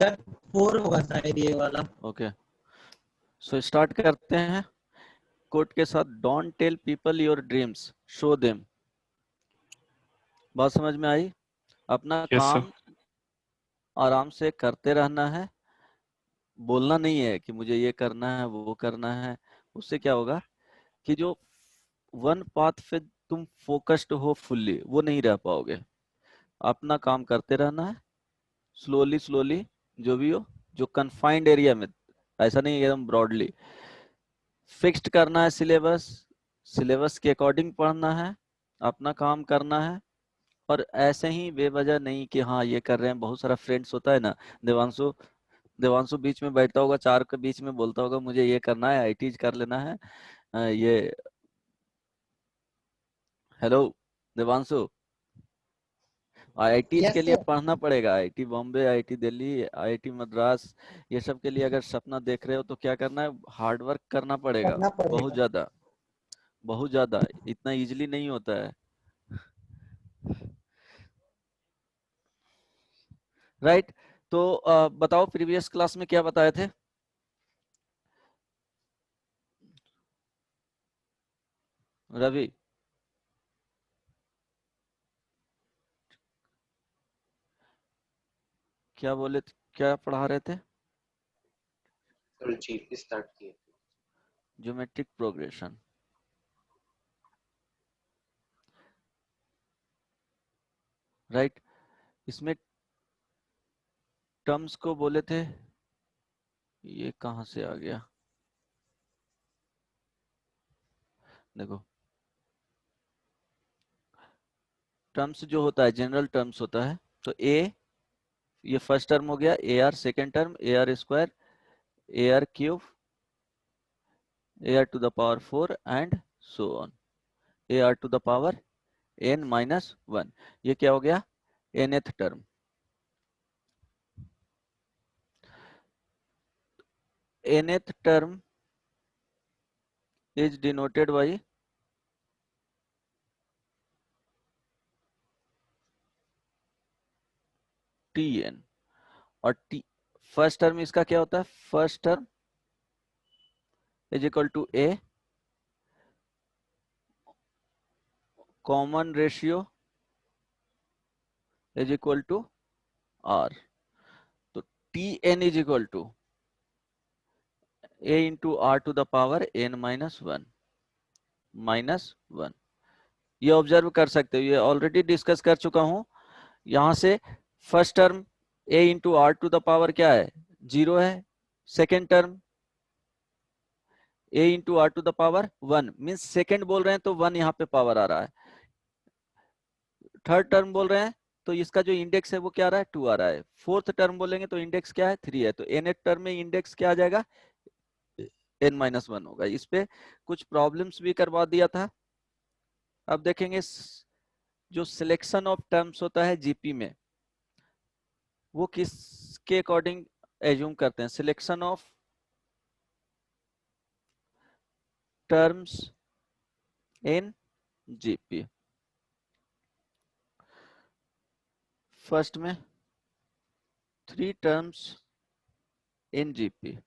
Sir 4 होगा शायद ये वाला। ओके, सो स्टार्ट करते हैं कोट के साथ। Don't tell people your dreams, show them. बात समझ में आई? अपना यस सर। काम आराम से करते रहना है, बोलना नहीं है कि मुझे ये करना है वो करना है। उससे क्या होगा कि जो वन पाथ पे तुम फोकस्ड हो फुल्ली, वो नहीं रह पाओगे। अपना काम करते रहना है, स्लोली स्लोली, जो भी हो, जो कन्फाइंड एरिया में, ऐसा नहीं एकदम ब्रॉडली फिक्स्ड करना है सिलेबस। सिलेबस के अकॉर्डिंग पढ़ना है, अपना काम करना है। और ऐसे ही बेवजह नहीं कि हाँ ये कर रहे हैं। बहुत सारा फ्रेंड्स होता है ना, देवांशु देवांशु बीच में बैठता होगा, चार के बीच में बोलता होगा मुझे ये करना है, आईटी कर लेना है। ये हेलो देवांशु, आईआईटी के यस लिए सर। पढ़ना पड़ेगा। IIT Bombay, IIT Delhi, IIT Madras, ये सब के लिए अगर सपना देख रहे हो तो क्या करना है, हार्ड वर्क करना पड़ेगा। पढ़ना बहुत पड़ेगा। ज्यादा, बहुत ज्यादा, इतना इजीली नहीं होता है। राइट? तो बताओ प्रीवियस क्लास में क्या बताए थे? रवि, क्या बोले थे? क्या पढ़ा रहे थे? सर जीपी स्टार्ट किए थे। Geometric progression. राइट? इसमें टर्म्स को बोले थे, ये कहां से आ गया? देखो, टर्म्स जो होता है जनरल टर्म्स होता है। तो ए, ये फर्स्ट टर्म हो गया, a r, second term a are square, a r cube, a r to the power 4 and so on, a r to the power n minus 1। ये क्या हो गया? nth term. nth term is denoted by tn। और first term इसका क्या होता है? First term is equal to a common ratio is equal to r. तो T N is equal to a into r to the power n minus 1 minus 1। ये observe कर सकते हो, ये ऑलरेडी डिस्कस कर चुका हूं। यहां से first term a into r to the power क्या है? 0 है। Second term a into r to the power 1 means second बोल रहे हैं तो 1 यहाँ पे पावर आ रहा है। थर्ड टर्म बोल रहे हैं तो इसका जो इंडेक्स है वो क्या आ रहा है? 2 आ रहा है। फोर्थ टर्म बोलेंगे तो इंडेक्स क्या है? 3 है। तो nth टर्म में इंडेक्स क्या आ जाएगा? n माइनस 1 होगा। इस पे कुछ प्रॉब्लम्स भी करवा दिया था। अब देखेंगे जो सिलेक्शन ऑफ टर्म्स होता है जीपी में, वो किसके अकॉर्डिंग एज्यूम करते हैं? Selection of terms in GP. First में 3 टर्म्स इन जीपी।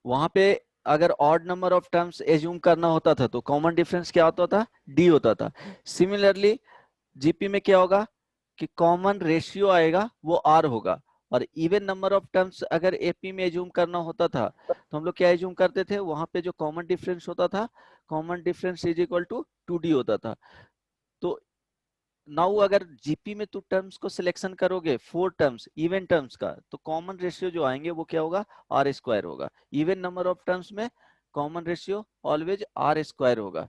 वहां पे अगर odd number of terms assume करना होता था तो कॉमन डिफरेंस क्या होता था? डी होता था। सिमिलरली जीपी में क्या होगा कि कॉमन रेशियो आएगा, वो आर होगा। और इवन नंबर ऑफ टर्म्स अगर एपी में एज्यूम करना होता था तो हम लोग क्या एज्यूम करते थे? वहां पे जो कॉमन डिफरेंस होता था, common difference is equal to 2d होता था। तो नाउ अगर जीपी में तू टर्म्स को सिलेक्शन करोगे, 4 टर्म्स इवन टर्म्स का, तो कॉमन रेशियो जो आएंगे वो क्या होगा? आर स्क्वायर होगा। इवन नंबर ऑफ टर्म्स में common ratio always r square होगा।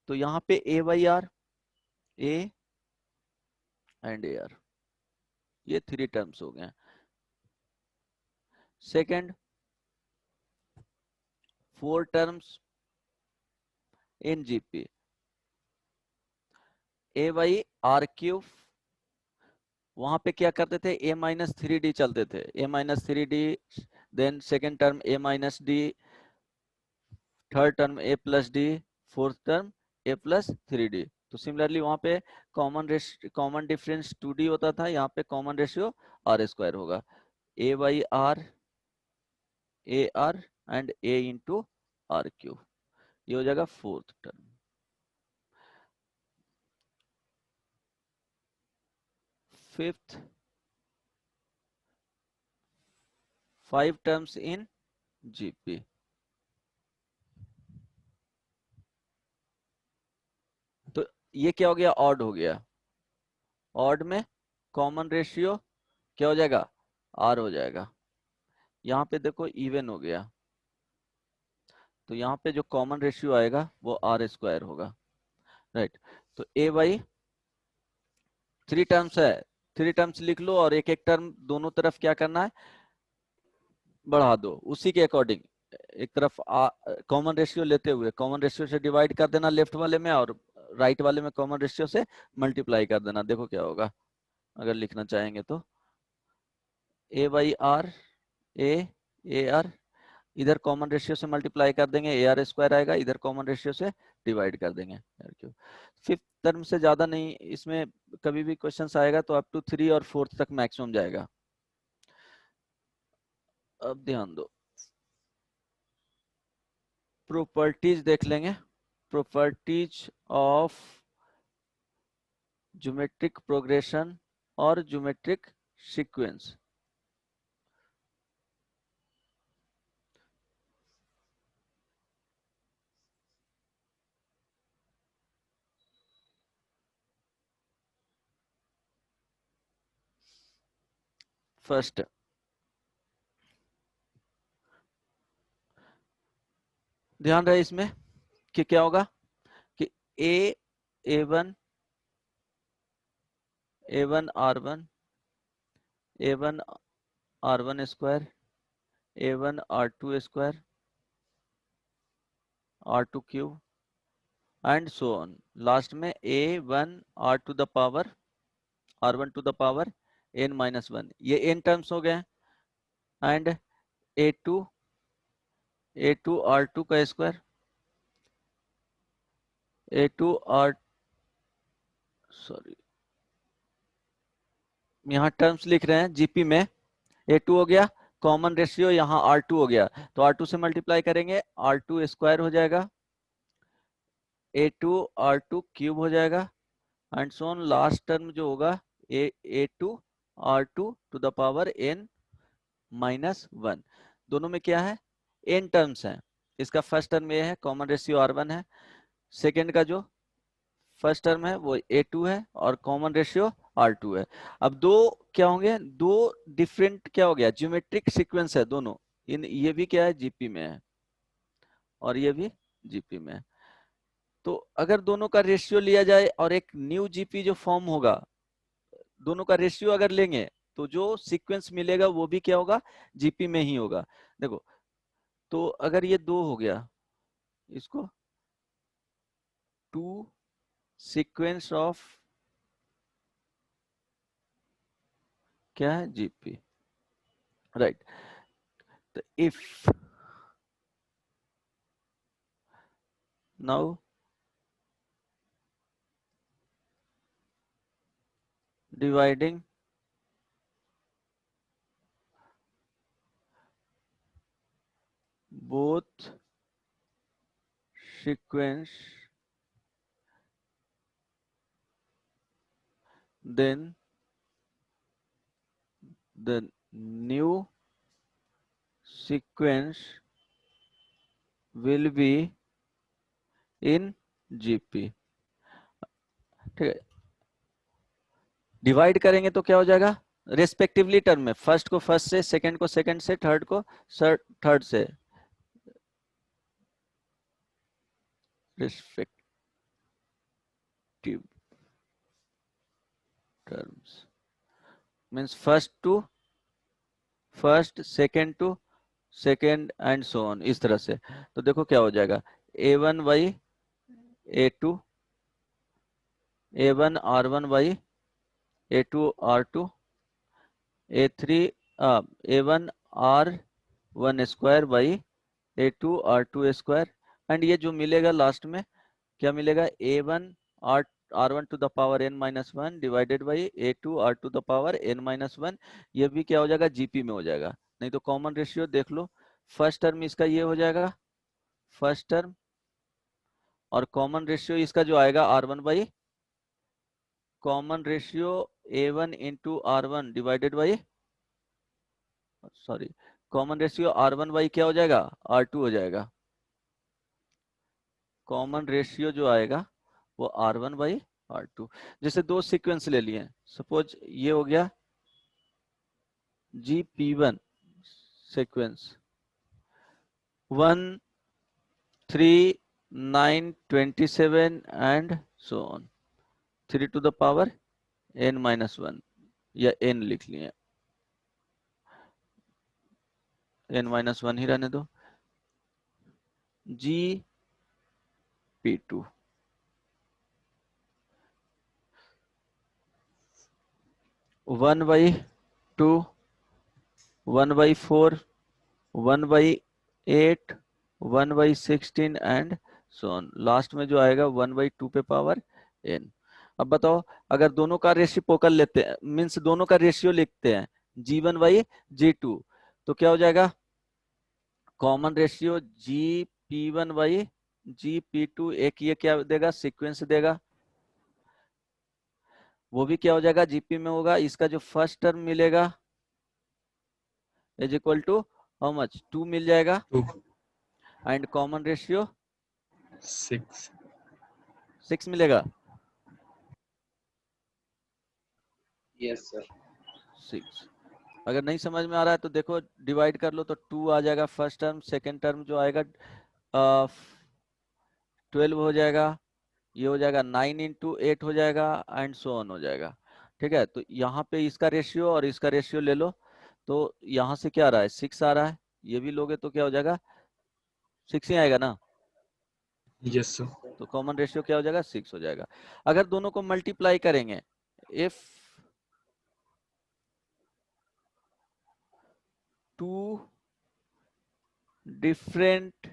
तो यहाँ पे a by r, a and a r, ये 3 टर्म्स हो गए। Second 4 terms in GP, a by r cube. वहां पे क्या करते थे? ए माइनस 3d चलते थे, a minus 3d, then second term a minus d, third term a plus d, fourth term a plus 3d। तो सिमिलरली वहां पे कॉमन डिफरेंस 2d होता था, यहाँ पे कॉमन रेशियो आर स्क्वायर होगा, a by r, a r and a into r cube, ये हो जाएगा fourth term. Fifth, 5 terms in GP. तो ये क्या हो गया, ऑड हो गया, ऑड में कॉमन रेशियो क्या हो जाएगा, आर हो जाएगा। यहाँ पे देखो इवन हो गया, तो यहाँ पे जो कॉमन रेशियो आएगा वो आर स्क्वायर होगा, राइट। तो ए बाई 3 टर्म्स है, 3 टर्म्स लिख लो और एक एक टर्म दोनों तरफ क्या करना है, बढ़ा दो उसी के अकॉर्डिंग। एक तरफ कॉमन रेशियो लेते हुए कॉमन रेशियो से डिवाइड कर देना लेफ्ट वाले में, और राइट वाले में कॉमन रेशियो से मल्टीप्लाई कर देना। देखो क्या होगा अगर लिखना चाहेंगे तो, ए बाई आर, ए आर, इधर कॉमन रेशियो से मल्टीप्लाई कर देंगे, ए आर स्क्वायर आएगा, इधर कॉमन रेशियो से डिवाइड कर देंगे। फिफ्थ टर्म से ज्यादा नहीं, इसमें कभी भी क्वेश्चंस आएगा तो अप टू 3 और 4 तक मैक्सिमम जाएगा। अब ध्यान दो, प्रॉपर्टीज देख लेंगे, प्रॉपर्टीज ऑफ ज्योमेट्रिक प्रोग्रेशन और ज्योमेट्रिक सीक्वेंस। फर्स्ट, ध्यान रहे इसमें कि क्या होगा कि ए1 आर1 आर1 स्क्वायर, ए1 आर2 स्क्वायर, आर2 cube and so on, last में a1 r to the power r1 to the power n-1, ये n टर्म्स हो गए। एंड a2 r2 का स्क्वायर, a2 r, सॉरी यहाँ टर्म्स लिख रहे हैं जीपी में, a2 हो गया, कॉमन रेशियो यहाँ r2 हो गया, तो r2 से मल्टीप्लाई करेंगे, r2 स्क्वायर हो जाएगा, a2 r2 क्यूब हो जाएगा and so on, last term जो होगा a2 r2 to the power n-1। दोनों में क्या है, n टर्म्स है। इसका फर्स्ट टर्म ये है, कॉमन रेशियो r1 है, सेकेंड का जो फर्स्ट टर्म है वो a2 है और कॉमन रेशियो r2 है। अब दो क्या होंगे, दो डिफरेंट क्या हो गया, ज्योमेट्रिक सीक्वेंस है दोनों, इन ये भी क्या है जीपी में है और ये भी जीपी में है। तो अगर दोनों का रेशियो लिया जाए और एक न्यू जीपी जो फॉर्म होगा, दोनों का रेशियो अगर लेंगे तो जो सीक्वेंस मिलेगा वो भी क्या होगा, जीपी में ही होगा। देखो तो अगर ये 2 हो गया, इसको 2 सीक्वेंस ऑफ क्या है, जीपी, राइट। तो if now dividing both sequence, then the new sequence will be in GP। ठीक है, डिवाइड करेंगे तो क्या हो जाएगा, रेस्पेक्टिवली टर्म में, फर्स्ट को फर्स्ट से, सेकंड को सेकंड से, थर्ड को थर्ड से, respective terms means first to first, second to second and so on, इस तरह से। तो देखो क्या हो जाएगा, a1 by a2, a1 r1 by a2 r2, a3 a1 r1 square by a2 r2 square, and ये जो मिलेगा लास्ट में क्या मिलेगा, a1 r r1 to the power n minus one divided by a2 r to the power n minus one. ये भी क्या हो जाएगा, जीपी में हो जाएगा। नहीं तो कॉमन रेशियो देख लो, फर्स्ट टर्म इसका ये हो जाएगा फर्स्ट टर्म, और कॉमन रेशियो इसका जो आएगा r1 by common ratio a1 into r1 divided by, sorry, common ratio r1 by क्या हो जाएगा, r2 हो जाएगा। कॉमन रेशियो जो आएगा वो r1 बाई r2। जैसे दो सीक्वेंस ले लिए, सपोज ये हो गया GP1 sequence 1 3 9 27 and so on 3 to the power n minus one, या n लिख लिए, n माइनस वन ही रहने दो। GP2 1 by 2 1 by 4 1 by 8 1 by 16 and so on, last में जो आएगा 1 बाई 2 पे पावर n। अब बताओ, अगर दोनों का रेसिप्रोकल लेते हैं, मीन्स दोनों का रेशियो लिखते हैं G1 बाई G2, तो क्या हो जाएगा, common ratio GP1 by GP2, एक ये क्या देगा, सीक्वेंस देगा, वो भी क्या हो जाएगा, जीपी में होगा। इसका जो फर्स्ट टर्म मिलेगा is equal to how much, 2 मिल जाएगा, 2 एंड कॉमन रेशियो 6 6 मिलेगा, Yes, sir. 6। अगर नहीं समझ में आ रहा है तो देखो डिवाइड कर लो, तो 2 आ जाएगा फर्स्ट टर्म, सेकेंड टर्म जो आएगा 12 हो जाएगा, ये हो जाएगा 9 इंटू 8 हो जाएगा, एंड सो ऑन हो जाएगा। ठीक है, तो यहाँ पे इसका रेशियो और इसका रेशियो ले लो, तो यहाँ से क्या आ रहा है, 6 आ रहा है, ये भी लोगे तो क्या हो जाएगा, 6 ही आएगा ना, यस सर। तो कॉमन रेशियो क्या हो जाएगा, 6 हो जाएगा। अगर दोनों को मल्टीप्लाई करेंगे, if 2 different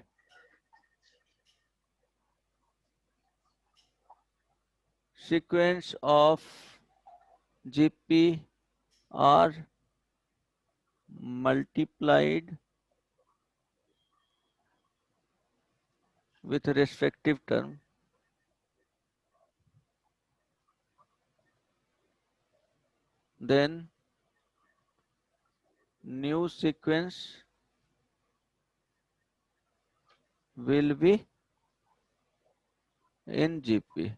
sequence of GP are multiplied with respective term, then new sequence will be in GP।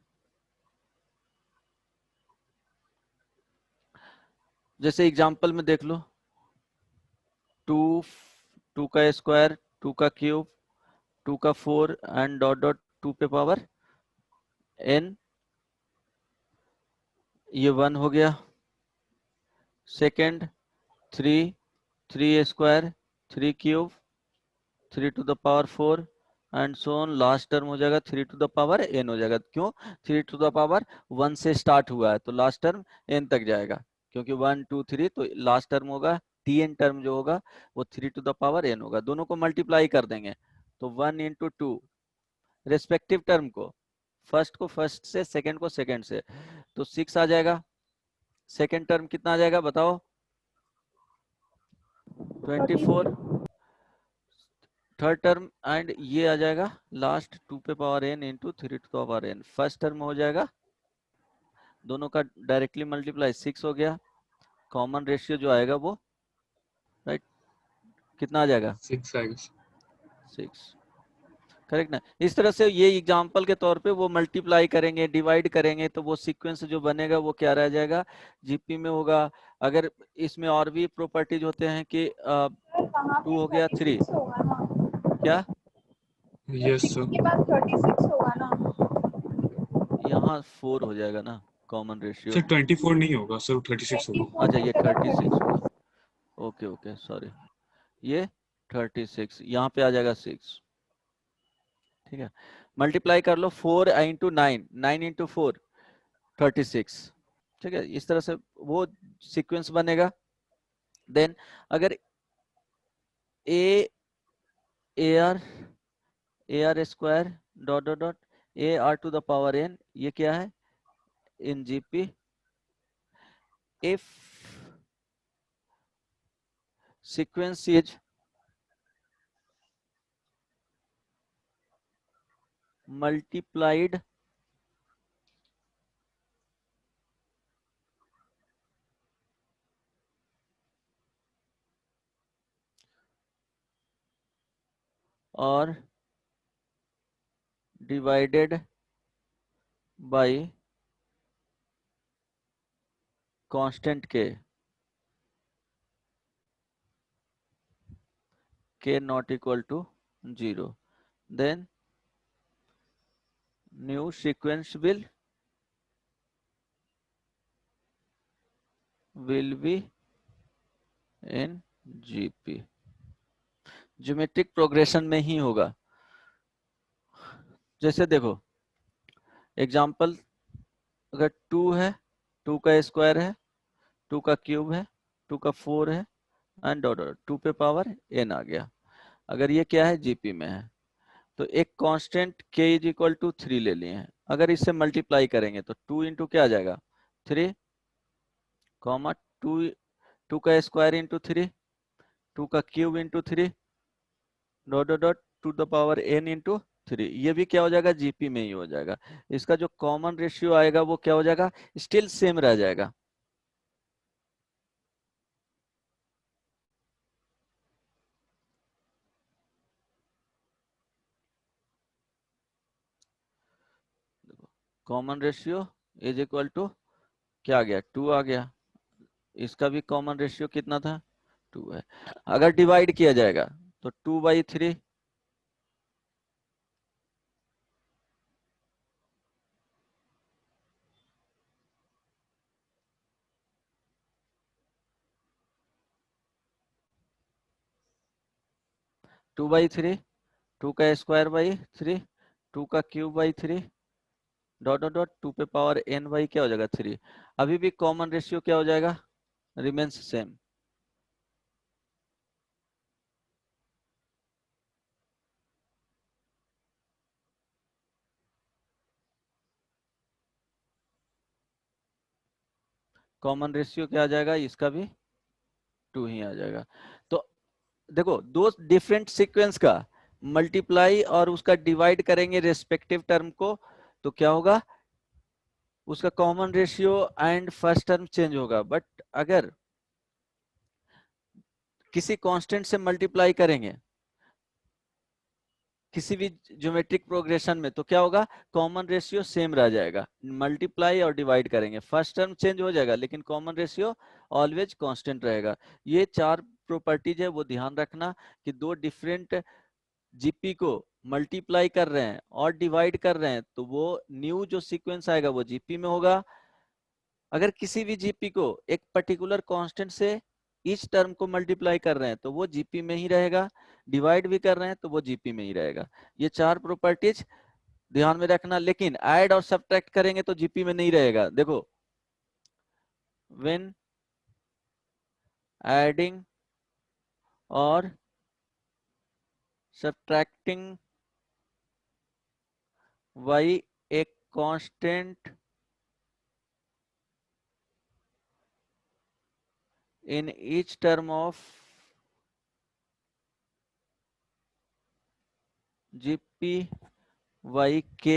जैसे एग्जांपल में देख लो, 2 का स्क्वायर, 2 का क्यूब, 2 का 4 एंड डॉट डॉट 2 पे पावर n, ये 1 हो गया। Second 3 square, 3 cube, 3 to the power 4 and so on, last term हो जाएगा 3 टू द पावर n हो जाएगा। क्यों, 3 टू द पावर 1 से स्टार्ट हुआ है तो लास्ट टर्म n तक जाएगा, क्योंकि 1 2 3, तो लास्ट टर्म होगा tn टर्म जो होगा वो 3 टू द पावर n होगा। दोनों को मल्टीप्लाई कर देंगे तो 1 इंटू 2 रेस्पेक्टिव टर्म को, फर्स्ट को फर्स्ट से, सेकेंड को सेकेंड से, तो 6 आ जाएगा। सेकेंड टर्म कितना आ जाएगा बताओ, 24। थर्ड टर्म एंड ये आ जाएगा लास्ट 2 पे power n into 3 to power n। First term हो जाएगा, दोनों का डायरेक्टली मल्टीप्लाई 6 हो गया। कॉमन रेशियो जो आएगा वो राइट कितना आ जाएगा, 6 आएगा। 6, करेक्ट ना। इस तरह से ये एग्जांपल के तौर पे वो मल्टीप्लाई करेंगे, डिवाइड करेंगे, तो वो सीक्वेंस जो बनेगा वो क्या रह जाएगा, जीपी में होगा। अगर इसमें और भी प्रॉपर्टीज होते हैं कि 2 हो गया 3, क्या यस सर। के बाद 36 होगा ना, यहाँ 4 हो जाएगा ना कॉमन रेशियो। सर 24 नहीं होगा सर, 36 होगा। अच्छा ये 36 होगा, ओके ओके सॉरी, ये 36 यहाँ पे आ जाएगा 6। ठीक है, मल्टीप्लाई कर लो 4 इंटू 9, 9 इंटू 4 36। ठीक है, इस तरह से वो सीक्वेंस बनेगा। देन अगर a are square dot dot dot a r to the power n, ये क्या है, in GP if sequence is multiplied or divided by constant k not equal to 0, then new sequence will be in GP. Geometric progression में ही होगा। जैसे देखो example, अगर 2 है, 2 का स्क्वायर है, 2 का क्यूब है, 2 का 4 है एंड डॉट डॉट 2 पे पावर n आ गया। अगर ये क्या है जीपी में है तो एक constant k is equal to 3 ले लिए हैं। अगर इससे मल्टीप्लाई करेंगे तो 2 इंटू क्या आ जाएगा 3 कॉमा 2, 2 का स्क्वायर इंटू 3, 2 का cube into 3 dot dot dot to the power n into 3। ये भी क्या हो जाएगा जीपी में ही हो जाएगा। इसका जो कॉमन रेशियो आएगा वो क्या हो जाएगा स्टिल सेम रह जाएगा। Common ratio is equal to क्या आ गया 2 आ गया। इसका भी कॉमन रेशियो कितना था 2 है। अगर डिवाइड किया जाएगा तो 2/3 2/3, 2 का स्क्वायर बाई 3, 2 का cube by 3 dot dot dot 2 पे पावर n बाई क्या हो जाएगा 3। अभी भी कॉमन रेशियो क्या हो जाएगा रिमेन्स सेम। कॉमन रेशियो क्या आ जाएगा इसका भी 2 ही आ जाएगा। तो देखो दो डिफरेंट सीक्वेंस का मल्टीप्लाई और उसका डिवाइड करेंगे रेस्पेक्टिव टर्म को तो क्या होगा उसका common ratio and first term change होगा। बट अगर किसी कांस्टेंट से मल्टीप्लाई करेंगे किसी भी ज्योमेट्रिक प्रोग्रेशन में तो क्या होगा कॉमन रेशियो सेम रह जाएगा। मल्टीप्लाई और डिवाइड करेंगे फर्स्ट टर्म चेंज हो जाएगा लेकिन कॉमन रेशियो ऑलवेज कांस्टेंट रहेगा। ये 4 प्रॉपर्टीज है वो ध्यान रखना कि दो डिफरेंट जीपी को मल्टीप्लाई कर रहे हैं और डिवाइड कर रहे हैं तो वो न्यू जो सीक्वेंस आएगा वो जीपी में होगा। अगर किसी भी जीपी को एक पर्टिकुलर कांस्टेंट से इस टर्म को मल्टीप्लाई कर रहे हैं तो वो जीपी में ही रहेगा, डिवाइड भी कर रहे हैं तो वो जीपी में ही रहेगा। ये 4 प्रॉपर्टीज ध्यान में रखना। लेकिन ऐड और सब्ट्रैक्ट करेंगे तो जीपी में नहीं रहेगा। देखो व्हेन एडिंग और subtracting by a constant in each term of GP y k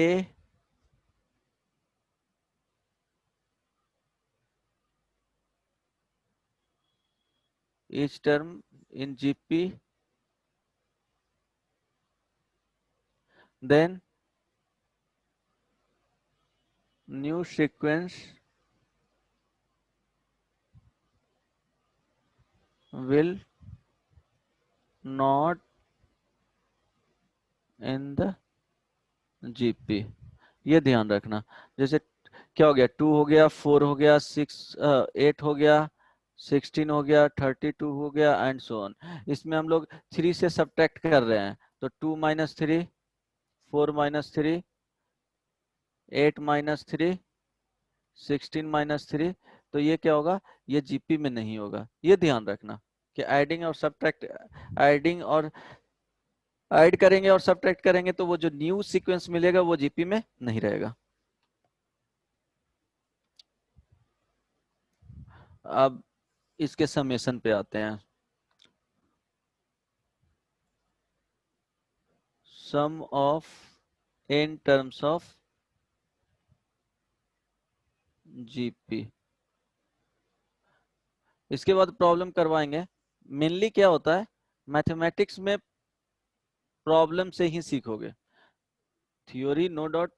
each term in GP, then new sequence will not in the GP। ये ध्यान रखना। जैसे क्या हो गया 2 हो गया 4 हो गया 8 हो गया 16 हो गया 32 हो गया एंड सो ऑन। इसमें हम लोग 3 से सब्ट्रैक्ट कर रहे हैं तो 2 - 3 4 - 3 8 - 3 16 - 3 तो ये क्या होगा ये जीपी में नहीं होगा। ये ध्यान रखना कि एडिंग और सब्ट्रैक्ट एडिंग और ऐड करेंगे और सब्ट्रैक्ट करेंगे तो वो जो न्यू सीक्वेंस मिलेगा वो जीपी में नहीं रहेगा। अब इसके समेशन पे आते हैं। Sum of n terms of GP, इसके बाद प्रॉब्लम करवाएंगे। मेनली क्या होता है, मैथमेटिक्स में प्रॉब्लम से ही सीखोगे। थ्योरी नो डाउट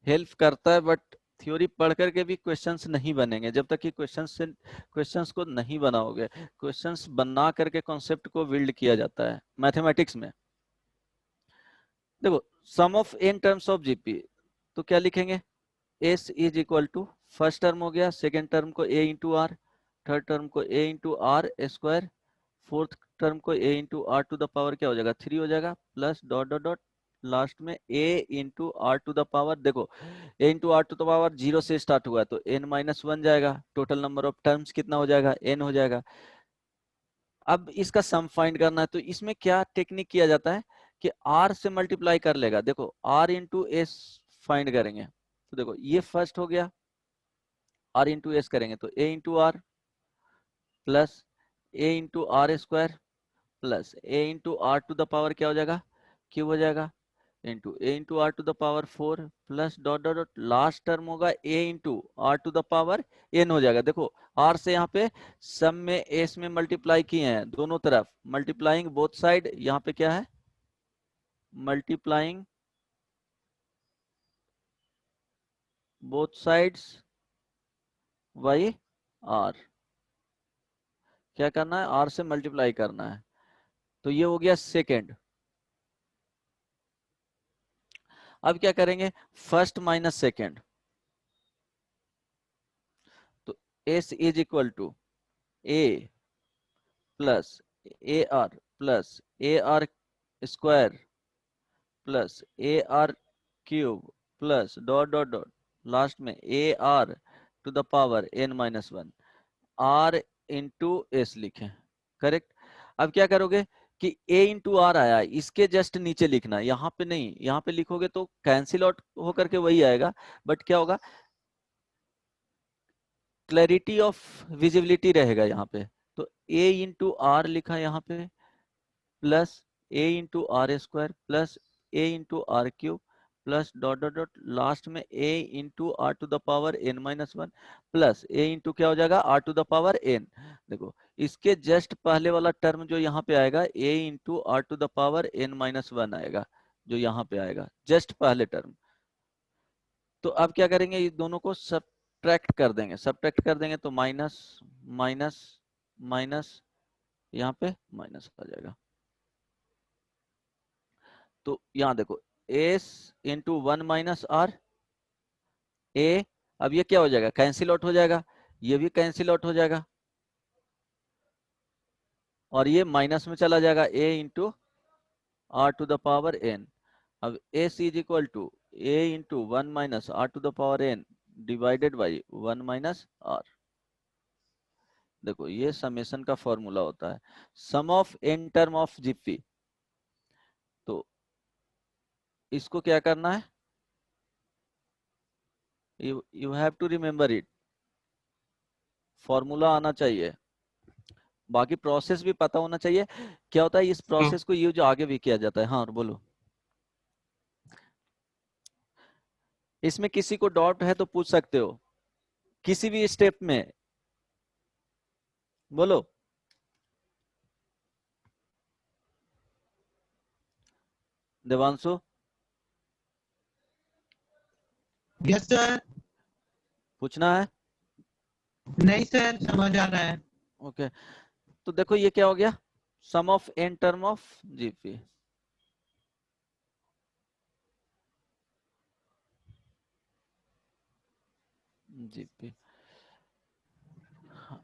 हेल्प करता है, बट थ्योरी पढ़ करके भी क्वेश्चंस नहीं बनेंगे जब तक कि क्वेश्चंस को नहीं बनाओगे। क्वेश्चंस बना करके कॉन्सेप्ट को बिल्ड किया जाता है मैथमेटिक्स में। देखो sum of n terms of GP, तो क्या लिखेंगे, S is equal to, first term हो गया, सेकेंड टर्म को a into r, third term को a into r square, fourth term को a into r to the power क्या हो जाएगा 3 हो जाएगा, plus dot dot dot last में a into r to the power, देखो a into r to the power 0 से स्टार्ट हुआ है तो n माइनस 1 जाएगा, टोटल नंबर ऑफ टर्म्स कितना हो जाएगा n हो जाएगा। अब इसका सम फाइंड करना है, तो इसमें क्या टेक्निक किया जाता है कि r से मल्टीप्लाई कर लेगा। देखो r इंटू एस फाइंड करेंगे, तो देखो ये फर्स्ट हो गया, r इंटू एस करेंगे तो a into r plus a into r square plus a into r to the power क्या हो जाएगा क्यूब हो जाएगा, into a into r to the power 4 plus dot dot dot last term होगा a into r to the power n हो जाएगा। देखो are से यहाँ पे सम में एस में मल्टीप्लाई किए हैं दोनों तरफ, मल्टीप्लाइंग बोथ साइड, यहाँ पे क्या है multiplying both sides by r, क्या करना है आर से मल्टीप्लाई करना है, तो ये हो गया सेकेंड। अब क्या करेंगे फर्स्ट माइनस सेकेंड, तो S is equal to a plus A R square plus A r cube plus dot dot dot last में a r to the power n minus 1 r into S लिखे, correct. अब क्या करोगे कि a into are आया, इसके just नीचे लिखना, यहाँ पे नहीं, यहाँ पे लिखोगे तो कैंसिल आउट होकर के वही आएगा, बट क्या होगा क्लैरिटी ऑफ विजिबिलिटी रहेगा यहाँ पे। तो a इंटू आर लिखा यहाँ पे plus a into r square plus a into r cube plus dot dot dot last में a into r to the power n minus 1 plus a into क्या हो जाएगा r to the power n। देखो इसके just पहले वाला term जो यहाँ पे आएगा a into r to the power n minus 1 आएगा, जो यहाँ पे आएगा जस्ट पहले टर्म। तो अब क्या करेंगे ये दोनों को सब्ट्रैक्ट कर देंगे, सब्ट्रैक्ट कर देंगे तो माइनस माइनस माइनस, यहाँ पे माइनस आ जाएगा। तो यहां देखो s into 1 minus R A, अब ये क्या हो जाएगा कैंसिल आउट हो जाएगा, ये भी कैंसिल आउट हो जाएगा और ये माइनस में चला जाएगा a into r to the power n। अब s is equal to a into 1 minus are to the power n divided by 1 minus r. देखो ये समेशन का फॉर्मूला होता है, sum of n term of GP. तो इसको क्या करना है, you have to remember it, formula आना चाहिए, बाकी प्रोसेस भी पता होना चाहिए। क्या होता है इस प्रोसेस को यूज आगे भी किया जाता है। हाँ बोलो, इसमें किसी को डाउट है तो पूछ सकते हो किसी भी स्टेप में, बोलो। Devanshu, yes sir. पूछना है? नहीं सर, समझ आ रहा है। ओके, तो देखो ये क्या हो गया sum of n term of GP. GP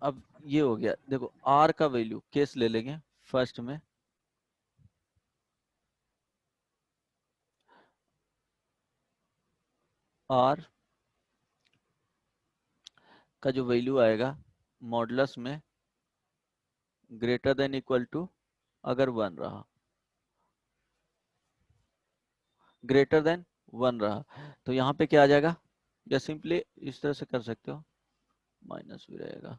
अब ये हो गया, देखो आर का वैल्यू केस ले लेंगे फर्स्ट में, आर का जो वैल्यू आएगा मॉडुलस में ग्रेटर देन इक्वल टू, अगर 1 रहा, ग्रेटर देन 1 रहा, तो यहाँ पे क्या आ जाएगा, या सिंपली इस तरह से कर सकते हो माइनस भी रहेगा।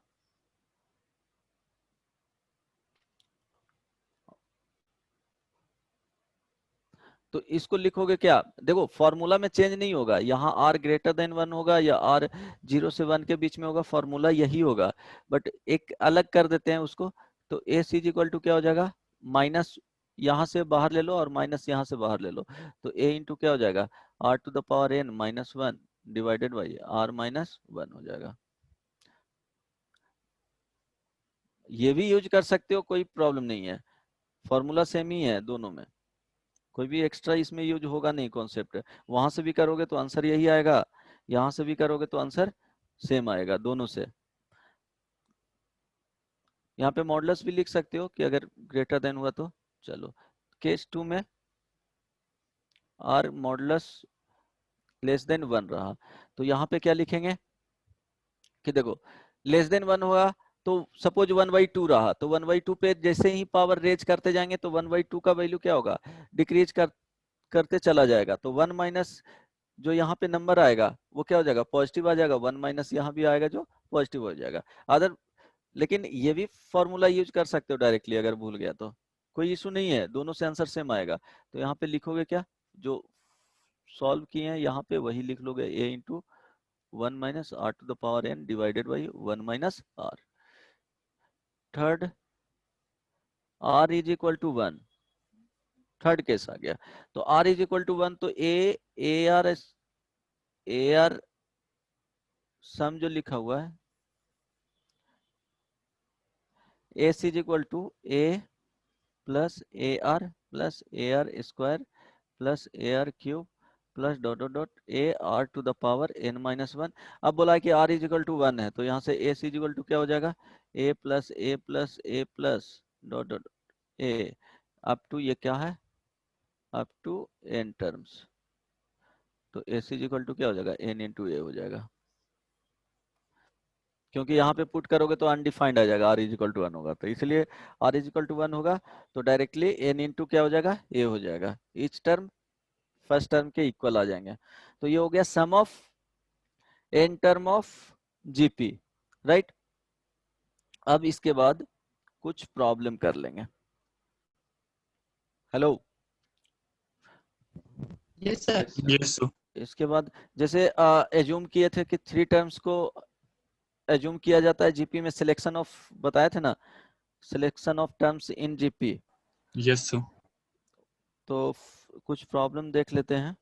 तो इसको लिखोगे क्या, देखो फॉर्मूला में चेंज नहीं होगा, यहाँ r ग्रेटर देन 1 होगा या r 0 से 1 के बीच में होगा, फॉर्मूला यही होगा, बट एक अलग कर देते हैं उसको। तो a इज इक्वल टू क्या हो जाएगा, माइनस यहाँ से बाहर ले लो और माइनस यहाँ से बाहर ले लो, तो a इंटू क्या हो जाएगा, r to the power n minus 1 divided by r minus 1 हो जाएगा। ये भी यूज कर सकते हो, कोई प्रॉब्लम नहीं है, फॉर्मूला सेम ही है दोनों में, कोई भी एक्स्ट्रा इसमें यूज होगा नहीं कॉन्सेप्ट। वहां से भी करोगे तो आंसर यही आएगा, यहां से भी करोगे तो आंसर सेम आएगा दोनों से। यहाँ पे मॉडुलस भी लिख सकते हो कि अगर ग्रेटर देन हुआ तो। चलो केस 2 में आर मॉडुलस लेस देन 1 रहा, तो यहाँ पे क्या लिखेंगे कि देखो लेस देन 1 हुआ तो सपोज 1/2 रहा, तो 1/2 पे जैसे ही पावर रेज करते जाएंगे तो 1/2 का वैल्यू क्या होगा, डिक्रीज करते चला जाएगा, तो 1 माइनस जो यहाँ पे नंबर आएगा वो क्या हो जाएगा, पॉजिटिव आ जाएगा, 1 माइनस यहाँ भी आएगा जो पॉजिटिव हो जाएगा। अदर लेकिन ये भी फॉर्मूला यूज कर सकते हो डायरेक्टली, अगर भूल गया तो कोई इशू नहीं है, दोनों से आंसर सेम आएगा। तो यहाँ पे लिखोगे क्या, जो सॉल्व किए हैं यहाँ पे वही लिख लोगे, a into 1 minus r to the power n divided by 1 minus r। Third r is equal to 1, third case आ गया, तो r इज इक्वल टू 1, तो ar सम जो लिखा हुआ है a is equal to a plus A R square plus A r cube plus dot dot dot a r to the power n minus 1। अब बोला है कि r इज इक्वल टू 1 है, तो यहाँ से a इज इक्वल टू क्या हो जाएगा, a plus a plus a plus dot dot a up to ये क्या है, अप टू n टर्म्स, तो a इज इक्वल टू क्या हो जाएगा, n इंटू ए हो जाएगा, क्योंकि यहाँ पे पुट करोगे तो अनडिफाइंड आ जाएगा, r इज इक्वल टू 1 होगा, तो इसलिए r इज इक्वल टू 1 होगा, तो डायरेक्टली n इंटू क्या हो जाएगा, a हो जाएगा, ईच टर्म फर्स्ट टर्म के इक्वल आ जाएंगे। तो ये हो गया sum of n term of GP, right. अब इसके बाद कुछ प्रॉब्लम कर लेंगे। Hello, yes sir. Yes, sir. इसके बाद जैसे एज्यूम किए थे कि 3 टर्म्स को एज्यूम किया जाता है जीपी में, सिलेक्शन ऑफ बताए थे ना, selection of terms in GP, Yes, sir. तो कुछ प्रॉब्लम देख लेते हैं।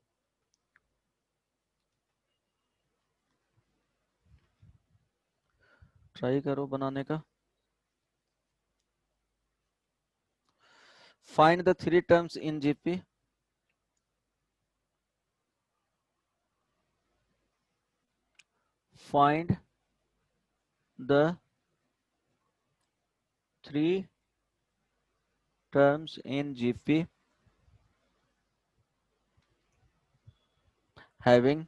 ट्राई करो बनाने का। Find the 3 terms in GP. Find the 3 terms in GP having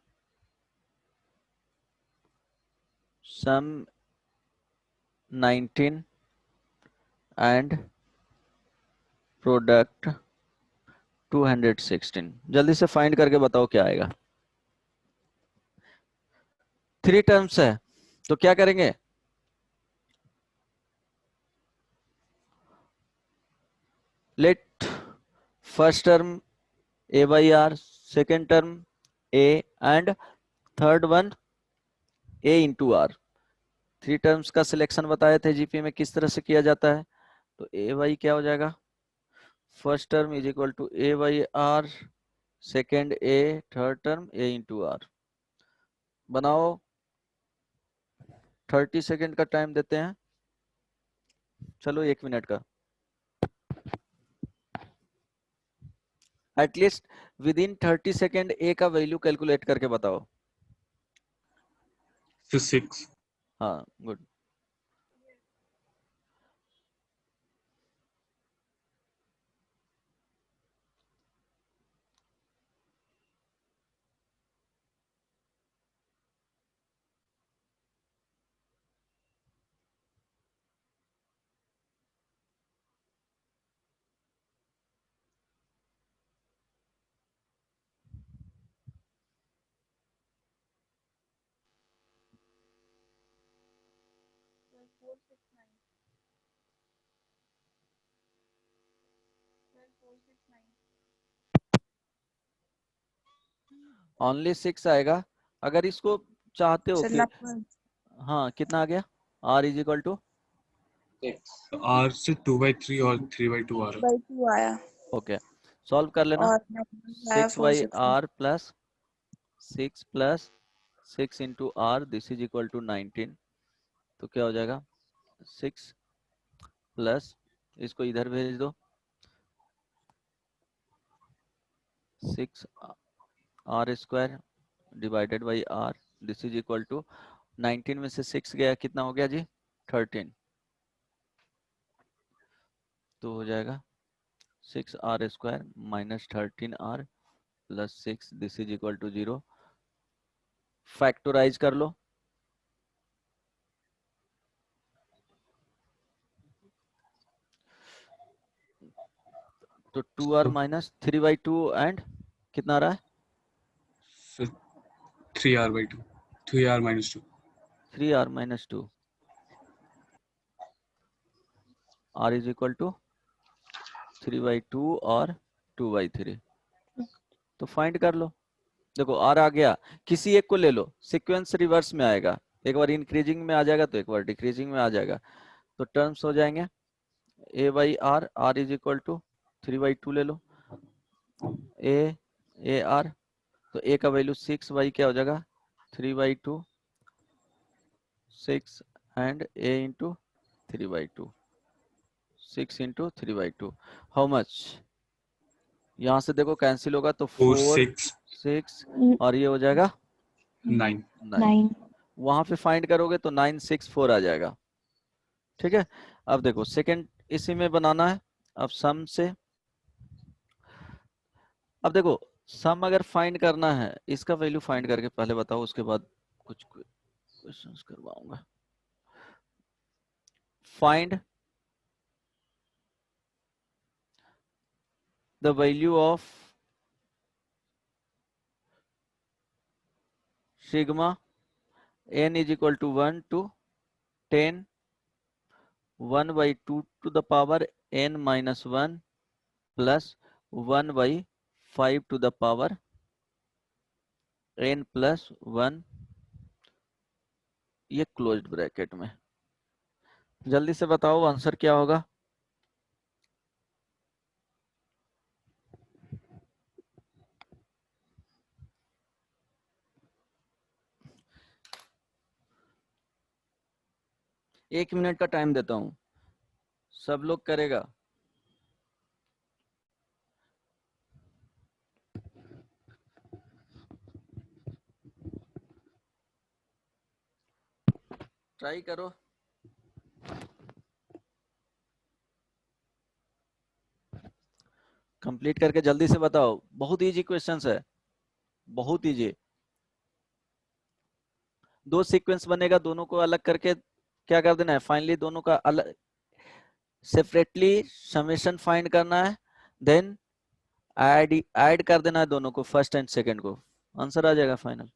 sum 19 and product 216। जल्दी से फाइंड करके बताओ क्या आएगा। 3 टर्म्स है तो क्या करेंगे, let first term a by r, second term a and third one a into r। 3 terms का सिलेक्शन बताए थे जीपी में किस तरह से किया जाता है, तो a by क्या हो जाएगा, first term is equal to a by r, second a, third term a into r। बनाओ, 30 सेकेंड का टाइम देते हैं, चलो 1 मिनट का, एटलीस्ट विद इन 30 सेकेंड ए का वैल्यू कैलकुलेट करके बताओ। So 6. हाँ गुड। ओनली 6 आएगा। अगर इसको चाहते हो सर कि लगभग हाँ कितना आ गया, r is equal to 6 R से 2/3 और 3/2 आ रहा है। 2 आया ओके, सॉल्व कर लेना। और आया 6 by 460 r plus 6 into r, this is equal to 19। तो क्या हो जाएगा 6 प्लस, इसको इधर भेज दो, 6 r square divided by r, this is equal to 19 में से 6 गया, कितना हो गया जी 13। तो हो जाएगा 6r square minus 13r plus 6, this is equal to 0। Factorise कर लो, तो 2r माइनस 3/2 एंड कितना आ रहा है So 3r/2, 3r minus 2. 3r minus 2, r is equal to 3/2 और 2/3। तो फाइंड कर लो। देखो r आ गया, किसी एक को ले लो, सीक्वेंस रिवर्स में आएगा, एक बार इंक्रीजिंग में आ जाएगा तो एक बार डिक्रीजिंग में आ जाएगा। तो टर्म्स हो जाएंगे a by r, r is equal to 3/2 ले लो, a r, तो a का वैल्यू 6 बाई क्या हो जाएगा 3/2, 6 and a into 3/2, 6 into 3/2, how much, यहाँ से देखो कैंसिल होगा तो 4 4 6 6 और ये हो जाएगा 9. 9। वहां पे फाइंड करोगे तो 964 आ जाएगा। ठीक है, अब देखो सेकंड इसी में बनाना है। अब सम से, अब देखो सम अगर फाइंड करना है, इसका वैल्यू फाइंड करके पहले बताओ, उसके बाद कुछ क्वेश्चंस करवाऊंगा। Find the value of sigma n is equal to 1 to 10 1 by 2 to the power n minus 1 plus 1 by 5 to the power n plus 1, ये क्लोज्ड ब्रैकेट में। जल्दी से बताओ आंसर क्या होगा। एक मिनट का टाइम देता हूं, सब लोग करेगा। ट्राई करो, कंप्लीट करके जल्दी से बताओ। बहुत इजी क्वेश्चंस है, बहुत इजी। दो सीक्वेंस बनेगा, दोनों को अलग करके क्या कर देना है, फाइनली दोनों का अलग सेपरेटली समेशन फाइंड करना है, देन ऐड कर देना है दोनों को, फर्स्ट एंड सेकंड को, आंसर आ जाएगा फाइनल।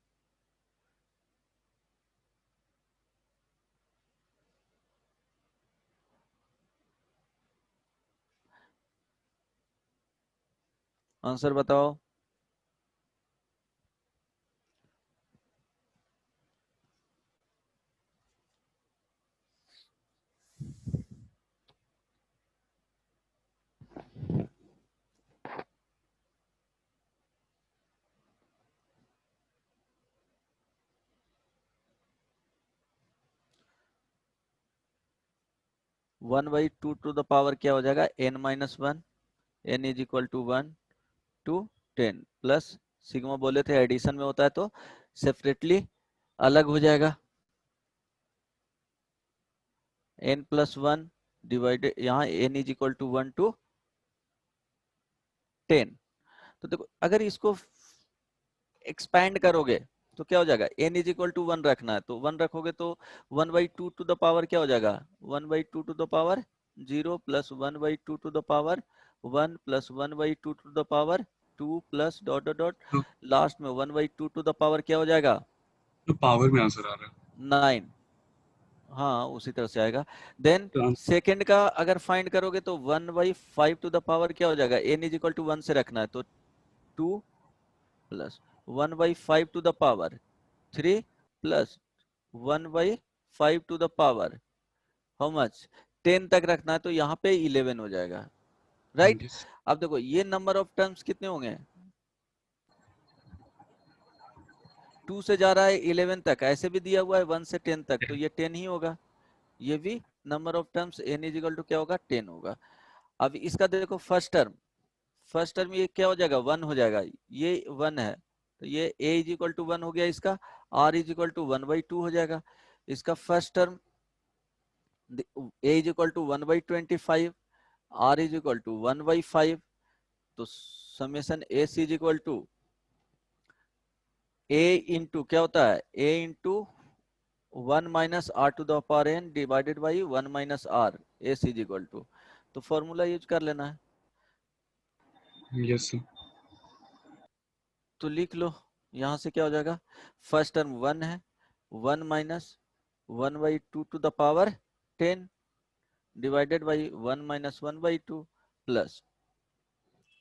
आंसर बताओ। One by two to the power क्या हो जाएगा n minus 1, n is equal to 1 to 10 plus sigma बोले थे एडिशन में होता है तो सेपरेटली अलग हो जाएगा, n प्लस 1 डिवाइडेड, यहाँ n is equal to 1 to 10। तो देखो अगर इसको एक्सपैंड करोगे तो क्या हो जाएगा, n इज इक्वल टू 1 रखना है तो 1 रखोगे तो 1 by two to the power क्या हो जाएगा 1 by two to the power 0 plus 1 by two to the power 1 plus 1 by two to the power 2 plus dot dot dot, last में 1 by two to the power क्या हो जाएगा तो power में answer आ रहा है 9। हाँ उसी तरह से आएगा। देन तो सेकंड का अगर फाइंड करोगे तो 1 बाई 5 टू द पावर क्या हो जाएगा, n इज इक्वल टू 1 से रखना है तो 2 plus 1/5 to the power 3 plus 1/5 to the power how much 10 तक रखना है, तो यहाँ पे 11 हो जाएगा, राइट? Yes. अब देखो ये नंबर ऑफ टर्म्स कितने होंगे, 2 से जा रहा है 11 तक, ऐसे भी दिया हुआ है 1 से 10 तक, तो ये 10 ही होगा। ये भी number of terms n is equal to क्या होगा, 10 होगा। अब इसका देखो फर्स्ट टर्म ये क्या हो जाएगा, 1 हो जाएगा, ये 1 है तो ये a इज इक्वल टू 1 हो गया, इसका r इज इक्वल टू 1/2 हो जाएगा। इसका first term a is equal to 1/25, r is equal to 1/5, तो summation s is equal to a into क्या होता है, a into 1 minus r to the power n divided by 1 minus r, s is equal to, तो formula use कर लेना है। Yes, sir. तो लिख लो, यहां से क्या हो जाएगा, फर्स्ट टर्म 1 है, 1 minus 1/2 to the power 10 divided by 1 minus 1/2 plus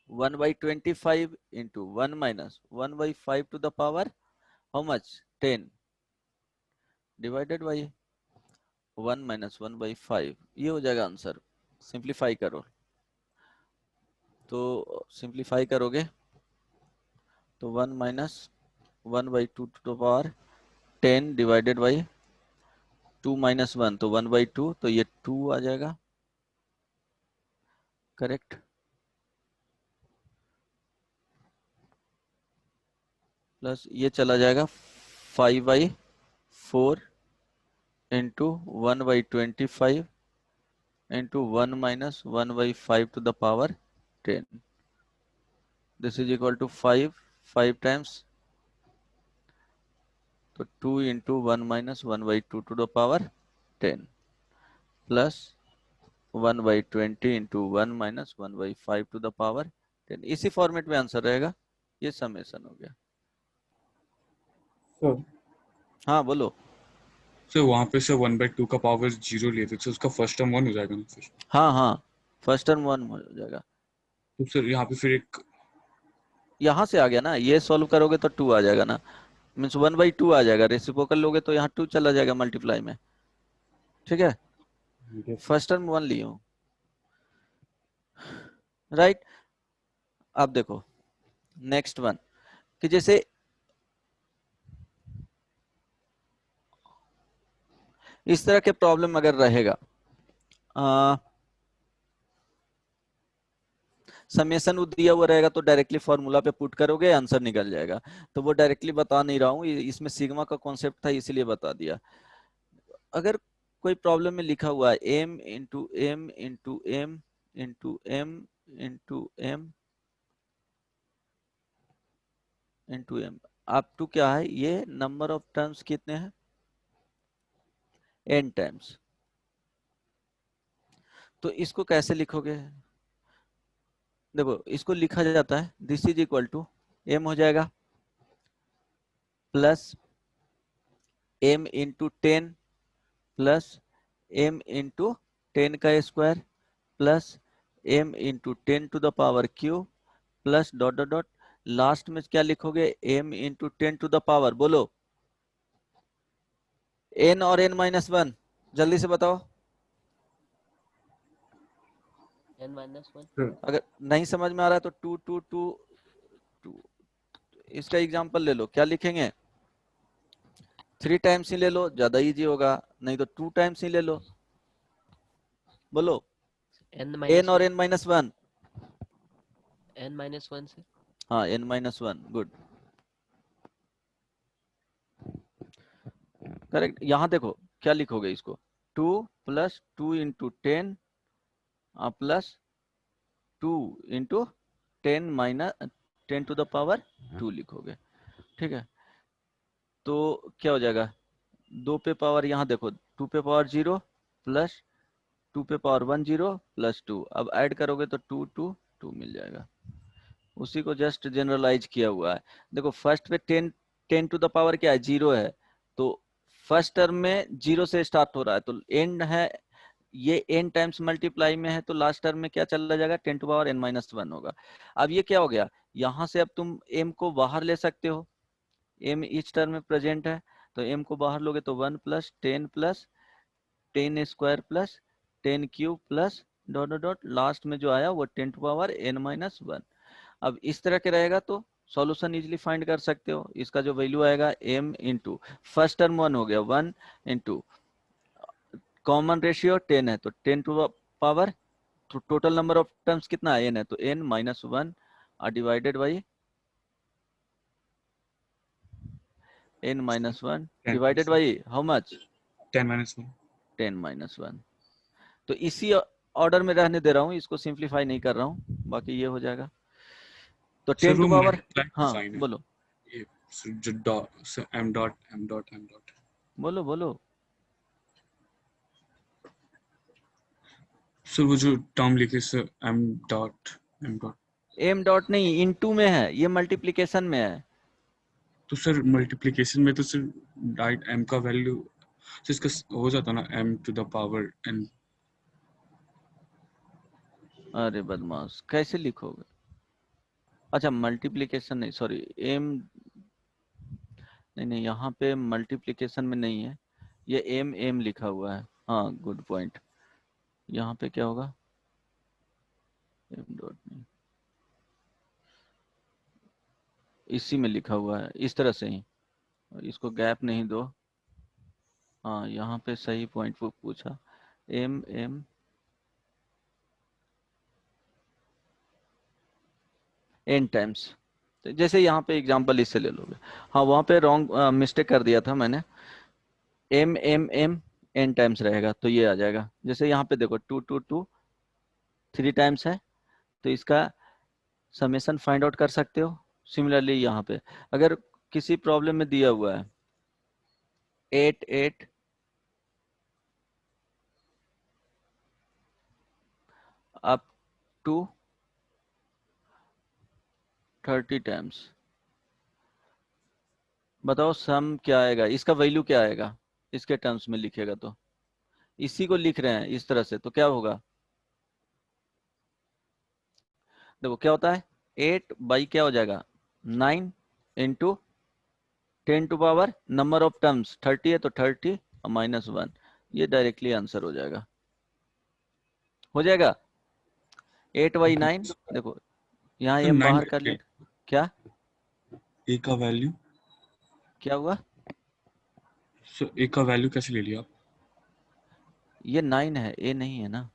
1/25 into 1 minus 1/5 to the power how much 10 divided by 1 minus 1/5, ये हो जाएगा आंसर। सिंप्लीफाई करो, तो सिंप्लीफाई करोगे तो 1 minus 1/2 to the power 10 divided बाई 2 माइनस 1 तो 1/2, तो ये 2 आ जाएगा, करेक्ट। प्लस ये चला जाएगा 5/4 into 1/25 into 1 minus 1/5 to the power 10, this is equal to 5 times, तो 2 into 1 minus 1/2 to the power 10 plus 1/20 into 1 minus 1/5 to the power 10, इसी फॉर्मेट में आंसर रहेगा। ये समेशन हो गया। सर हाँ बोलो। सर वहाँ पे सर 1/2 का पावर 0 लेते तो उसका फर्स्ट टर्म 1 हो जाएगा ना फिर? हाँ हाँ, फर्स्ट टर्म 1 हो जाएगा। तो सर यहाँ पे फिर एक यहाँ से आ गया ना, ये सॉल्व करोगे तो 2 आ जाएगा ना, मीन्स 1/2 आ जाएगा, रेसिप्रोकल लोगे तो यहाँ 2 चला जाएगा मल्टीप्लाई में, ठीक है। फर्स्ट टर्म 1 ली हूँ, राइट। अब देखो नेक्स्ट वन, कि जैसे इस तरह के प्रॉब्लम अगर रहेगा, समेशन दिया हुआ रहेगा तो डायरेक्टली फॉर्मूला पे पुट करोगे, आंसर निकल जाएगा। तो वो डायरेक्टली बता नहीं रहा हूँ, इसमें सिग्मा का कॉन्सेप्ट था इसीलिए बता दिया। अगर कोई प्रॉब्लम में लिखा हुआ है m into m into m into m into m into m up to क्या है, ये नंबर ऑफ टर्म्स कितने हैं, n टाइम्स, तो इसको कैसे लिखोगे, देखो इसको लिखा जाता है this is equal to m हो जाएगा plus m into 10 plus m into 10 का square plus m into 10 to the power q plus dot dot dot, last में क्या लिखोगे, m into 10 to the power, बोलो n और n माइनस 1, जल्दी से बताओ। n-1 अगर नहीं समझ में आ रहा है तो 2 2 2 2, इसका एग्जांपल ले लो, क्या लिखेंगे, 3 टाइम्स ही ले लो, ज्यादा इजी होगा, नहीं तो 2 टाइम्स ही ले लो, बोलो n और n माइनस 1, n-1 से, हाँ n-1, गुड, करेक्ट। यहाँ देखो क्या लिखोगे इसको, 2 plus 2 into 10 plus 2 into 10 minus 10 to the power 2 लिखोगे, ठीक है। तो क्या हो जाएगा, 2 पे पावर, यहाँ देखो 2 पे पावर 0 प्लस 2 पे पावर 1 0 प्लस 2, अब ऐड करोगे तो 2 2 2 मिल जाएगा, उसी को जस्ट जनरलाइज किया हुआ है। देखो फर्स्ट पे 10 टू द पावर क्या है, 0 है, तो फर्स्ट टर्म में 0 से स्टार्ट हो रहा है, तो एंड है, ये n टाइम्स मल्टीप्लाई में है, तो लास्ट टर्म में क्या चला जाएगा, 10 टू पावर n-1 होगा। अब ये क्या हो गया, यहाँ से अब तुम m को बाहर ले सकते हो, m इच टर्म में प्रेजेंट है, तो m को बाहर लोगे तो 1 plus 10 square plus 10 cube plus dot dot dot, last में जो आया वो 10 टू पावर n माइनस 1। अब इस तरह के रहेगा तो सॉल्यूशन इजीली फाइंड कर सकते हो। इसका जो वैल्यू आएगा m इंटू फर्स्ट टर्म 1 हो गया, 1 इंटू कॉमन रेशियो 10 है तो 10 टू पावर, तो टोटल नंबर ऑफ टर्म्स कितना है n है तो n minus 1 divided by n minus 1 divided by how much 10 minus 1. 10 minus 1। तो इसी ऑर्डर में रहने दे रहा हूँ, इसको सिंप्लीफाई नहीं कर रहा हूँ, बाकी ये हो जाएगा। तो सर 10 वो टू पावर, मल्टीप्लाई हाँ साइन है बोलो ये, सर जो dot sir m dot m dot m dot, बोलो बोलो। सर वो जो टर्म लिखे sir m dot m dot, m dot नहीं, इनटू में है, ये मल्टीप्लिकेशन में है। तो सर मल्टीप्लिकेशन में तो सर डाइट m का वैल्यू सर इसका हो जाता ना m to the power n। अरे बदमाश, कैसे लिखोगे? अच्छा मल्टीप्लिकेशन नहीं, सॉरी m, नहीं नहीं यहाँ पे मल्टीप्लिकेशन में नहीं है, ये m लिखा हुआ है। हाँ गुड पॉइंट, यहाँ पे क्या होगा m डॉट नहीं, इसी में लिखा हुआ है इस तरह से ही, इसको गैप नहीं दो। हाँ यहाँ पे सही पॉइंट वो पूछा, m n टाइम्स, तो जैसे यहाँ पे एग्जांपल इससे ले लोगे। हाँ वहाँ पे रॉन्ग मिस्टेक कर दिया था मैंने, m n टाइम्स रहेगा तो ये आ जाएगा। जैसे यहाँ पे देखो 2 2 2 3 टाइम्स है, तो इसका समेशन फाइंड आउट कर सकते हो। सिमिलरली यहाँ पे अगर किसी प्रॉब्लम में दिया हुआ है 8 8 अप टू 30 टाइम्स, बताओ सम क्या आएगा, इसका वैल्यू क्या आएगा इसके टर्म्स में लिखेगा तो। इसी को लिख रहे हैं इस तरह से तो क्या होगा, देखो क्या होता है 8 बाई क्या हो जाएगा 9 into 10 to power number of terms 30 है तो 30 और माइनस 1, ये डायरेक्टली आंसर हो जाएगा, हो जाएगा 8 बाई 9। देखो यहाँ सर m 9 बाहर कर ले, क्या a का वैल्यू, क्या हुआ, सर a का वैल्यू कैसे ले लिया आप? ये 9 है a नहीं है ना,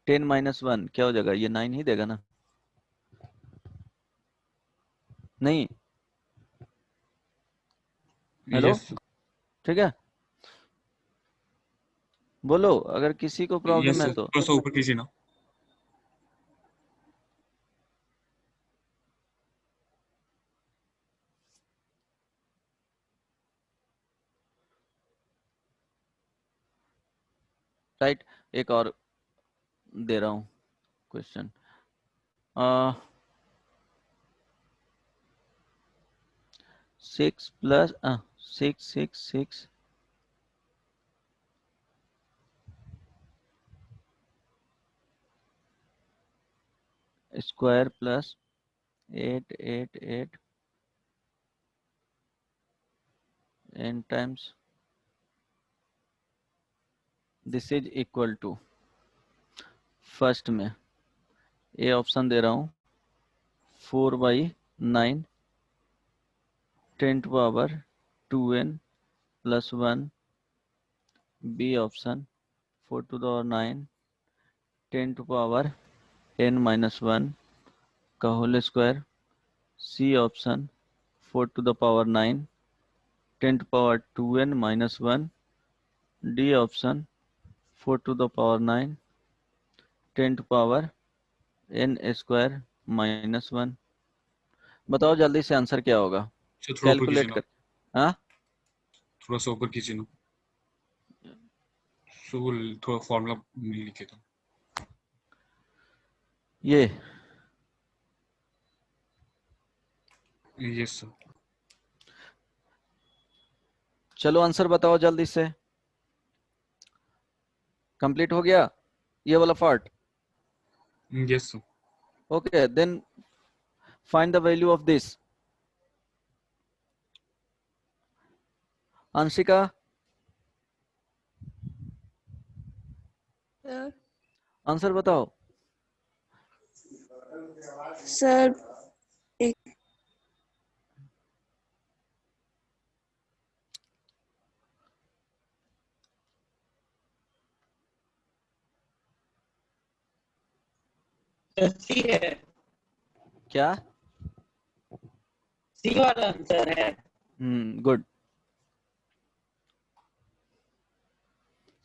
10 माइनस 1 क्या हो जाएगा, ये 9 ही देगा ना, नहीं हेलो यस ठीक है, बोलो अगर किसी को प्रॉब्लम यस है सर, तो। थोड़ा सा ऊपर कीजिए ना। राइट, एक और दे रहा हूँ question, 6 plus 6 square plus 8 8 8 n times, this is equal to, first में ए ऑप्शन दे रहा हूँ 4 by 9 10 to power 2n plus 1, B option 4 to the power 9 10 to power n minus 1 का whole square, C option 4 to the power 9 10 to power 2n minus 1, D option 4 to the power 9 10 to power n square minus 1। बताओ जल्दी से answer क्या होगा, sir थोड़ा ऊपर कीजिए calculate ना, कर। हाँ थोड़ा सा ऊपर कीजिए ना, सो वो थोड़ा फॉर्मूला नहीं लिखे था। ये यस सर, चलो आंसर बताओ जल्दी से, कंप्लीट हो गया ये वाला part. Yes sir. Okay then find the value of this, Anshika answer बताओ। सर एक सर सी है, क्या? सी वाला आंसर है। गुड,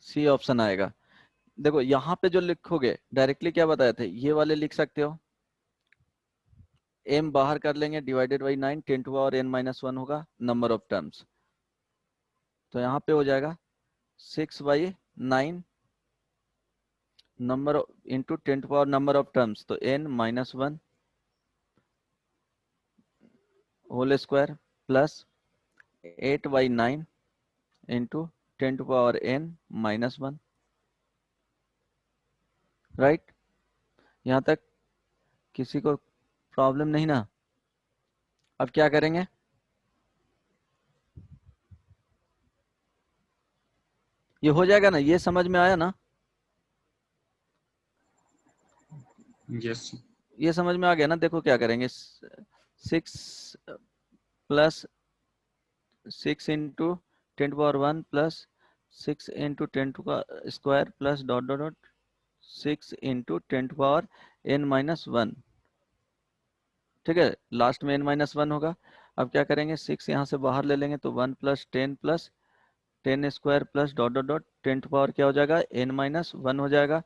सी ऑप्शन आएगा। देखो यहाँ पे जो लिखोगे डायरेक्टली क्या बताए थे, ये वाले लिख सकते हो, m बाहर कर लेंगे divided by 9, 10 to power n minus 1 होगा नंबर ऑफ टर्म्स। तो यहाँ पे हो जाएगा 6/9 number into 10 to power number of terms, तो n minus 1 whole square plus 8/9 into 10 to power n minus 1। Right, यहाँ तक किसी को प्रॉब्लम नहीं ना? अब क्या करेंगे, ये हो जाएगा ना, ये समझ में आया ना? यस ये समझ में आ गया ना? देखो क्या करेंगे, 6 plus 6 into 10 to power 1 plus 6 into 10 to का square plus dot dot dot 6 into 10 to power n minus 1। ठीक है, लास्ट में n माइनस 1 होगा। अब क्या करेंगे, 6 यहाँ से बाहर ले लेंगे तो 1 plus 10 square plus dot dot dot 10 to power क्या हो जाएगा, n माइनस 1 हो जाएगा।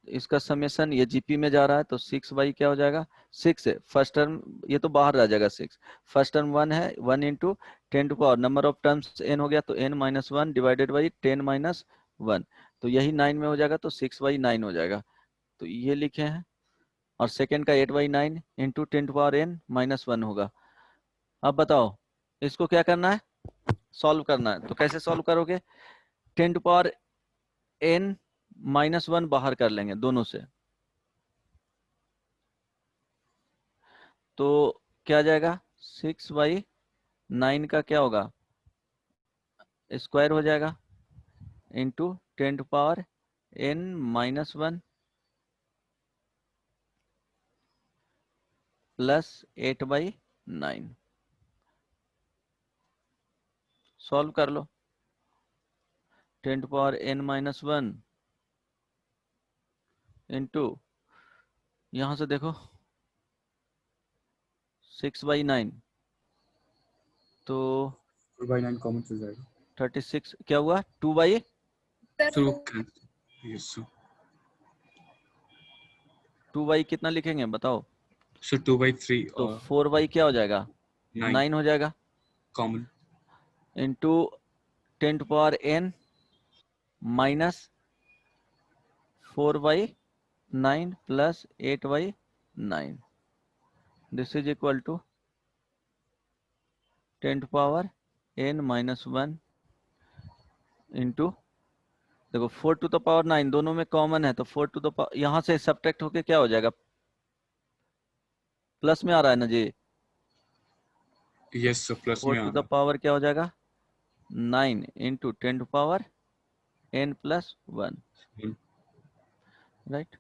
इसका समेशन ये जीपी में जा रहा है तो 6/, क्या हो जाएगा, 6 है फर्स्ट टर्म, ये तो बाहर रह जाएगा 6, फर्स्ट टर्म 1 है, 1 into 10 to power number of terms n हो गया तो n minus 1 divided by 10 minus 1, तो यही 9 में हो जाएगा तो 6/9 हो जाएगा। तो ये लिखे हैं, और सेकेंड का 8/9 into 10 to power n minus 1 होगा। अब बताओ इसको क्या करना है, सॉल्व करना है। तो कैसे सॉल्व करोगे, 10 टू पावर n माइनस 1 बाहर कर लेंगे दोनों से, तो क्या जाएगा, 6/9 का क्या होगा, स्क्वायर हो जाएगा into 10 to power n minus 1 plus 8/9। Solve कर लो, 10 to power n minus 1 into, यहां से देखो 6/9 तो 4/9 कॉमन चल जाएगा 36, क्या हुआ, 2/, सर वो यस सर 2/, कितना लिखेंगे बताओ, सर 2/3 तो और 4/, क्या हो जाएगा, 9 9 हो जाएगा common into 10 to power n minus 4/9 plus 8/9, this is equal to 10 to power n minus 1 into, देखो 4 टू द पावर 9 दोनों में कॉमन है तो 4 टू द पावर यहाँ से सब्ट्रैक्ट होके क्या हो जाएगा, प्लस में आ रहा है ना जी, यस सर प्लस 4 में आ टू द रहा पावर क्या हो जाएगा, 9 into 10 to power n plus 1। है राइट,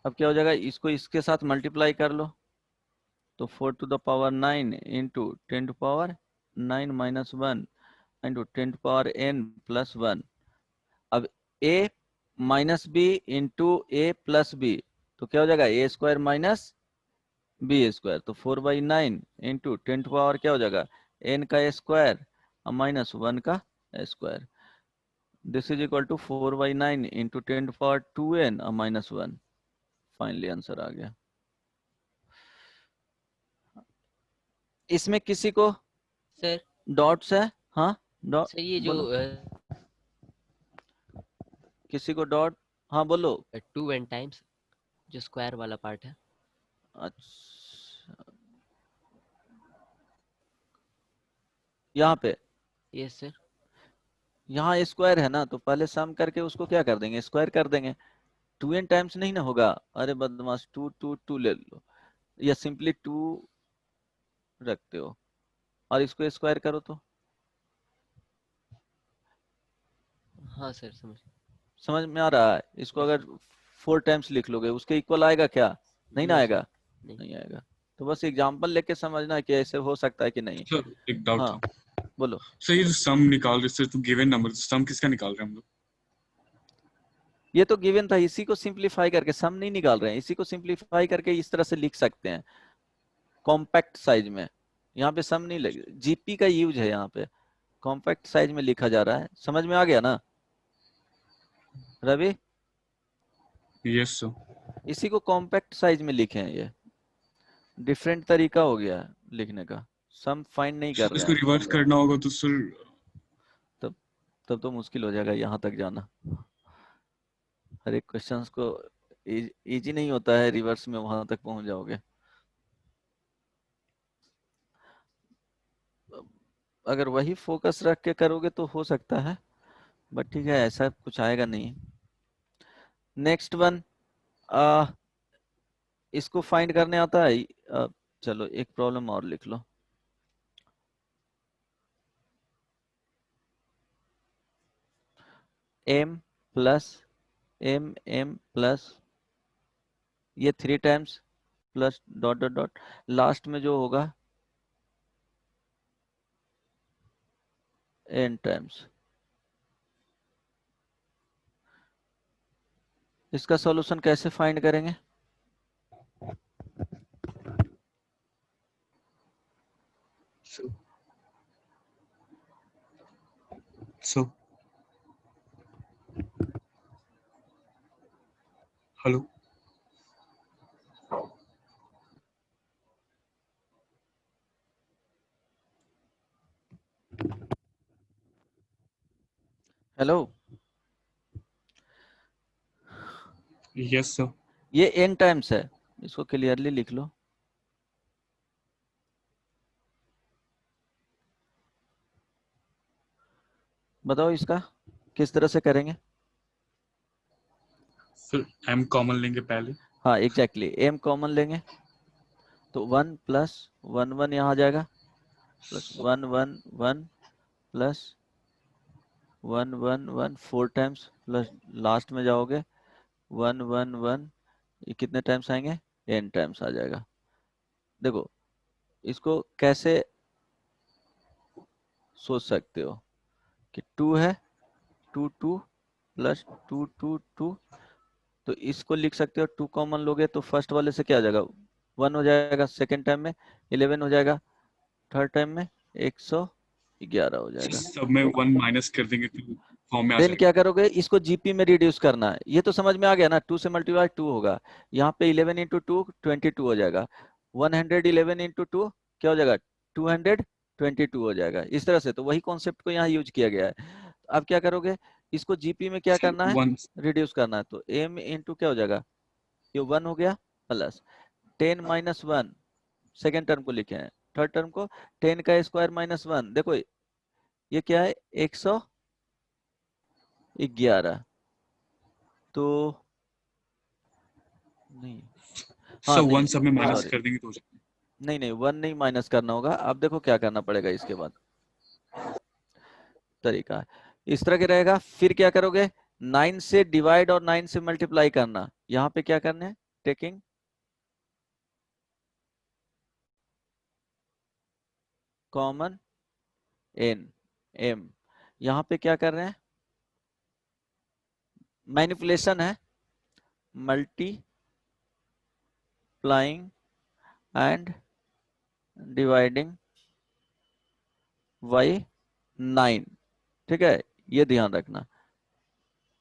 अब क्या हो जाएगा, इसको इसके साथ मल्टीप्लाई कर लो, तो 4 to the power 9 into 10 to power 9 minus 1 into 10 to power n plus 1। अब a minus b into a plus b, तो क्या हो जाएगा, a square minus b square, तो 4/9 इंटू 10 टू पावर क्या हो जाएगा, n का स्क्वायर माइनस 1 का square, this is equal to 4/9 into 10 to power 2n minus 1। Finally answer आ गया। इसमें किसी को सर डॉट्स है, हाँ डॉट सर ये जो बोलो, किसी को डॉट, हाँ बोलो। 2 n टाइम्स जो स्क्वायर वाला पार्ट है, अच्छा, यहाँ पे, यस सर, यहाँ स्क्वायर है ना, तो पहले सम करके उसको क्या कर देंगे, स्क्वायर कर देंगे। 2n टाइम्स नहीं ना होगा, अरे बदमाश, 2 ले लो, या सिंपली 2 रखते हो और इसको स्क्वायर करो तो हाँ सर समझ। समझ में आ रहा है? इसको अगर 4 टाइम्स लिख लोगे उसके इक्वल आएगा क्या? नहीं ना No, आएगा? नहीं। नहीं आएगा। तो बस एग्जांपल लेके समझना कि ऐसे हो सकता है कि नहीं। सर एक डाउट हाँ था बोलो। सर, ये जो सम निकाल रहे थे तो गिवन नंबर सम किसका निकाल रहे हैं हम लोग? ये तो गिवन था, इसी को सिंप्लीफाई करके, सम नहीं निकाल रहे हैं, इसी को सिंप्लीफाई करके इस तरह से लिख सकते हैं कॉम्पैक्ट साइज में। यहाँ पे सम नहीं लगे, जीपी का यूज है यहाँ पे, कॉम्पैक्ट साइज में लिखा जा रहा है। समझ में आ गया ना रवि? Yes sir. इसी को कॉम्पैक्ट साइज में लिखे हैं, ये डिफरेंट तरीका हो गया है लिखने का, सम फाइंड नहीं कर रहे इसको हैं। रिवर्स करना होगा तो सर तब तो मुश्किल हो जाएगा यहाँ तक जाना। हर एक क्वेश्चंस को इजी नहीं होता है, रिवर्स में वहां तक पहुंच जाओगे। अगर वही फोकस रख के करोगे तो हो सकता है, बट ठीक है ऐसा कुछ आएगा नहीं। नेक्स्ट वन, इसको फाइंड करने आता है? चलो एक प्रॉब्लम और लिख लो। m प्लस m प्लस ये 3 times plus dot dot dot, last में जो होगा n टाइम्स। इसका सॉल्यूशन कैसे फाइंड करेंगे? So hello hello, yes sir. ये n टाइम्स है, इसको क्लियरली लिख लो। बताओ इसका किस तरह से करेंगे? सर m कॉमन लेंगे पहले। हाँ एग्जैक्टली, m कॉमन लेंगे तो 1 प्लस 1 1 यहाँ आ जाएगा, plus 1 1 1 plus 1 1 1 4 times, plus last में जाओगे 1 1 1, ये कितने टाइम्स आएंगे? n टाइम्स आ जाएगा। देखो इसको कैसे सोच सकते हो कि 2 है, 2 2 प्लस 2 2 2, तो इसको लिख सकते हो 2 कॉमन लोगे तो फर्स्ट वाले से क्या आ जाएगा? 1 हो जाएगा, सेकेंड टाइम में 11 हो जाएगा, थर्ड टाइम में 111 हो जाएगा। सब में 1 माइनस कर देंगे तो फॉर्म में आ देन जाएगा। क्या करोगे? इसको जीपी में रिड्यूस करना है। ये तो समझ में आ गया ना, 2 से मल्टीप्लाई 2 होगा, यहाँ पे 11 इंटू 2 22 हो जाएगा, 111 इंटू 2 क्या हो जाएगा? 222 हो जाएगा। इस तरह से तो वही कॉन्सेप्ट को यहाँ यूज किया गया है। अब क्या करोगे? इसको जीपी में क्या सर करना है? 1 रिड्यूस करना है, तो m इंटू क्या हो जाएगा? ये 1 हो गया, प्लस 10 माइनस 1, सेकेंड टर्म को लिखे हैं, थर्ड टर्म को 10 का स्क्वायर माइनस 1, देखो ये क्या है? 111, तो नहीं, हाँ सर नहीं 1 सब में माइनस सॉरी, कर देंगे तो हो जाएगा। नहीं नहीं 1 नहीं माइनस करना होगा। अब देखो क्या करना पड़ेगा इसके बाद, तरीका इस तरह के रहेगा। फिर क्या करोगे? 9 से डिवाइड और 9 से मल्टीप्लाई करना। यहाँ पे क्या करना है? टेकिंग कॉमन n m, यहाँ पे क्या कर रहे हैं? मैनिपुलेशन है, मल्टीप्लाइंग एंड डिवाइडिंग बाई 9, ठीक है, ये ध्यान रखना।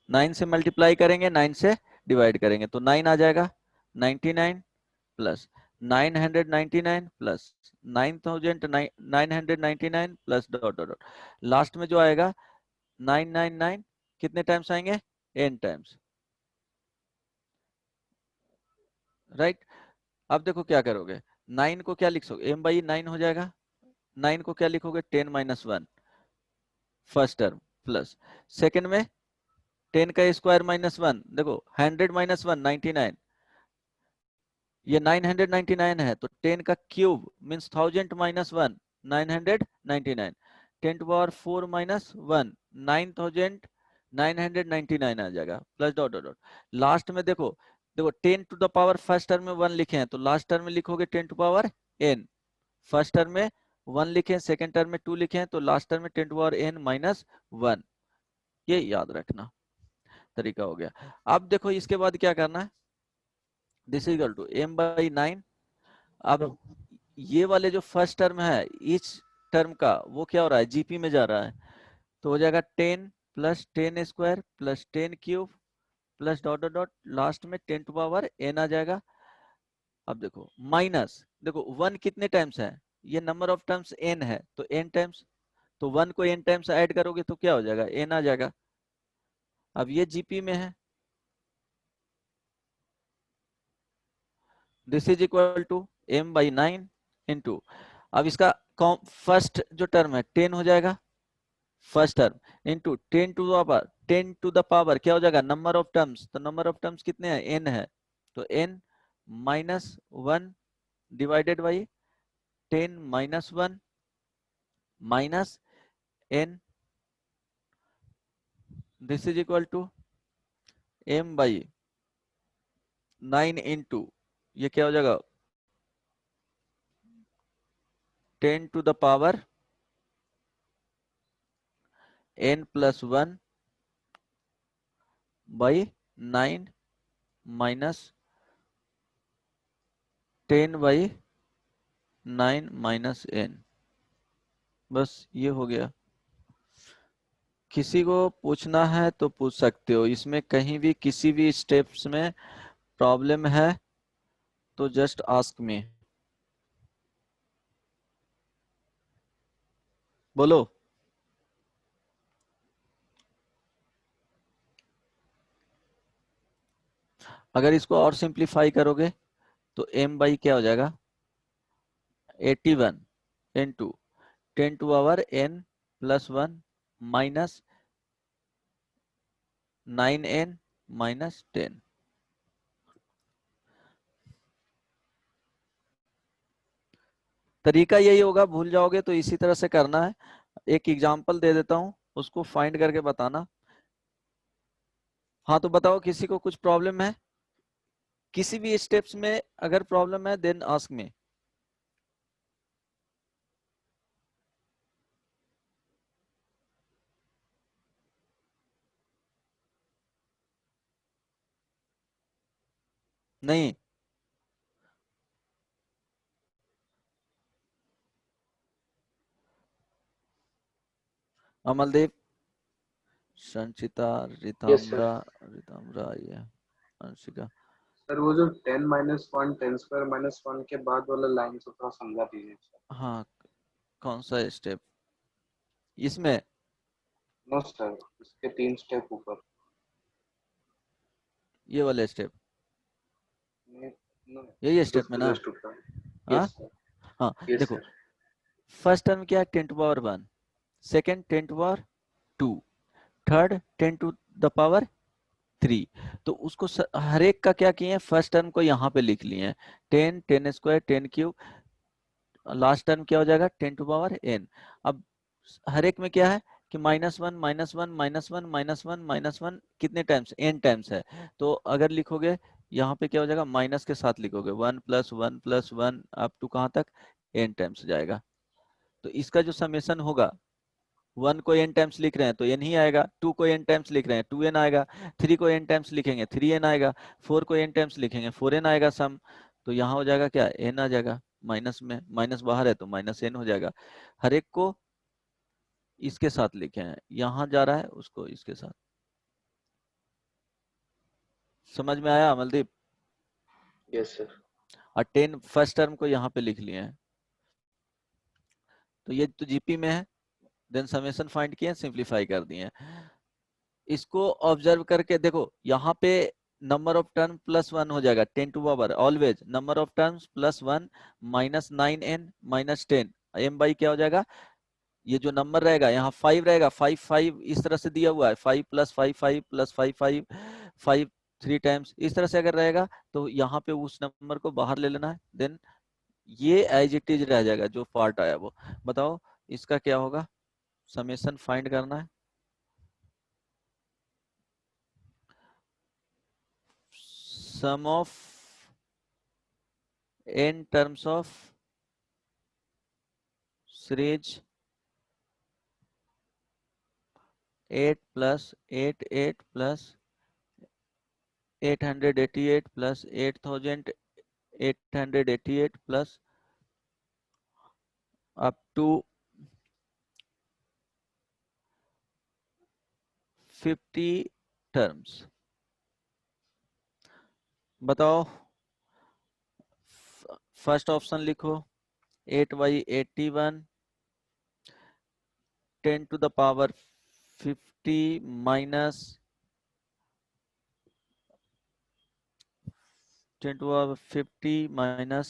9 से मल्टीप्लाई करेंगे, 9 से डिवाइड करेंगे तो 9 आ जाएगा, 99 plus 999 plus 9999 plus dot dot dot, last में जो आएगा 999 कितने टाइम्स आएंगे? n times, right. अब देखो क्या करोगे? 9 को क्या लिख सकोगे? m बाई 9 हो जाएगा, 9 को क्या लिखोगे? 10 minus 1 first term, plus second में 10 का स्क्वायर माइनस 1, देखो 100 माइनस 1 99, ये 999 है, तो 10 का cube means 1000 minus 1 999, 10 to power 4 minus 1 9000 999 आ जाएगा plus dot dot dot. Last में देखो देखो 10 to the power first term में 1 लिखे हैं तो लास्ट टर्म में लिखोगे 10 to power n। First term में 1 लिखे हैं, सेकेंड टर्म में 2 लिखे हैं, तो लास्ट टर्म में 10 टू पावर n माइनस 1। ये याद रखना तरीका हो गया। अब देखो इसके बाद क्या करना है, this is equal to m/9। अब ये वाले जो फर्स्ट टर्म है इच टर्म का वो क्या हो रहा है, जीपी में जा रहा है, तो हो जाएगा 10 plus 10 square plus 10 cube plus dot dot dot, last में 10 टू पावर n आ जाएगा। अब देखो माइनस, देखो 1 कितने टाइम्स है, ये नंबर ऑफ टर्म्स n है तो n टाइम्स, तो 1 को n टाइम्स ऐड करोगे तो क्या हो जाएगा, n आ जाएगा। अब ये जीपी में है, this is equal to m/9 into, अब इसका फर्स्ट जो टर्म है 10 हो जाएगा first term, into 10 to the power क्या हो जाएगा, नंबर ऑफ टर्म्स, तो नंबर ऑफ टर्म्स कितने हैं, n है, तो n minus 1 divided by 10 minus 1 minus n, this is equal to m/9 into ये क्या हो जाएगा 10 to the power n plus 1 by 9 minus 10/9 minus n। बस ये हो गया। किसी को पूछना है तो पूछ सकते हो, इसमें कहीं भी किसी भी स्टेप्स में प्रॉब्लम है तो जस्ट आस्क मी। बोलो। अगर इसको और सिंप्लीफाई करोगे तो m/ क्या हो जाएगा 81 into 10 to power n plus 1 minus 9n minus 10। तरीका यही होगा, भूल जाओगे तो इसी तरह से करना है। एक एग्जांपल दे देता हूं, उसको फाइंड करके बताना। हाँ तो बताओ किसी को कुछ प्रॉब्लम है, किसी भी स्टेप्स में अगर प्रॉब्लम है देन आस्क मी। नहीं, अमलदेव, संचिता, Yes, sir. रिताम्बरा ये अंशिका। सर वो जो 10 माइनस 1 10 स्क्वायर माइनस 1 के बाद वाला लाइन से थोड़ा समझा दीजिए सर। हाँ कौन सा स्टेप इसमें, नो सर, इसके 3 स्टेप ऊपर। ये वाले स्टेप, नो, यही स्टेप में ना। जस्ट ऊपर। हाँ यस सर। हाँ यस देखो सर। फर्स्ट टर्म क्या है 10 to power 1, second 10 to power 2, third 10 to the power 3। तो उसको हर एक का क्या किए हैं, फर्स्ट टर्म को यहाँ पे लिख लिए हैं 10 10 स्क्वायर 10 क्यूब, लास्ट टर्म क्या हो जाएगा 10 टू पावर n। अब हर एक में क्या है कि -1 -1 -1 -1 -1 कितने टाइम्स, n टाइम्स है, तो अगर लिखोगे यहाँ पे क्या हो जाएगा, माइनस के साथ लिखोगे 1 + 1 + 1 अप टू कहाँ तक n टाइम्स जाएगा। तो इसका जो समेशन होगा, 1 को n टाइम्स लिख रहे हैं तो n ही आएगा, 2 को n टाइम्स लिख रहे हैं 2n आएगा, 3 को n टाइम्स लिखेंगे 3n आएगा, 4 को n टाइम्स लिखेंगे 4n आएगा सम। तो यहाँ हो जाएगा क्या, n आ जाएगा, माइनस में माइनस बाहर है तो -n हो जाएगा। हर एक को इसके साथ लिखे हैं, यहाँ जा रहा है उसको इसके साथ। समझ में आया अमलदीप? Yes sir. और 10 फर्स्ट टर्म को यहाँ पे लिख लिए हैं, तो ये तो जीपी में है, देन समेशन फाइंड किए, सिंप्लीफाई कर दिए। इसको ऑब्जर्व करके देखो, यहाँ पे नंबर ऑफ टर्म +1 हो जाएगा 10 to power, always number of terms +1 minus 9n minus 10 m/, क्या हो जाएगा, ये जो नंबर रहेगा यहाँ 5 रहेगा, 5 5 इस तरह से दिया हुआ है, 5 + 5 5 + 5 5 5 3 टाइम्स, इस तरह से अगर रहेगा तो यहाँ पे उस नंबर को बाहर ले लेना है, देन ये एज इट इज रह जाएगा जो पार्ट आया वो। बताओ इसका क्या होगा, समेशन फाइंड करना है। sum of n terms of series 8 plus 8 plus 888 plus 8888 plus up to 50 terms. बताओ, फर्स्ट ऑप्शन लिखो 8/81 10 to the power 50 minus 10 to the power 50 minus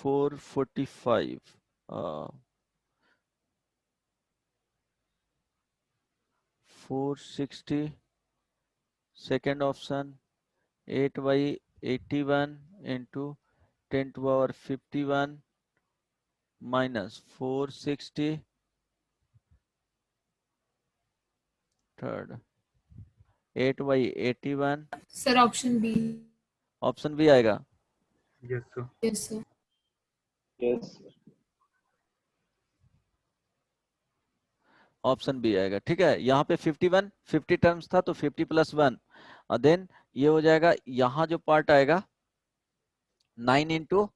445 460. Second option 8/81 into 10 to the power 51 minus 460. Third 8/81. Sir option B. Option B आएगा. Yes, sir. Yes sir. Yes. Option B आएगा. ठीक है, यहाँ पे 51 50 terms था तो 50 plus 1 और देन ये हो जाएगा. यहाँ जो पार्ट आएगा 9 इंटू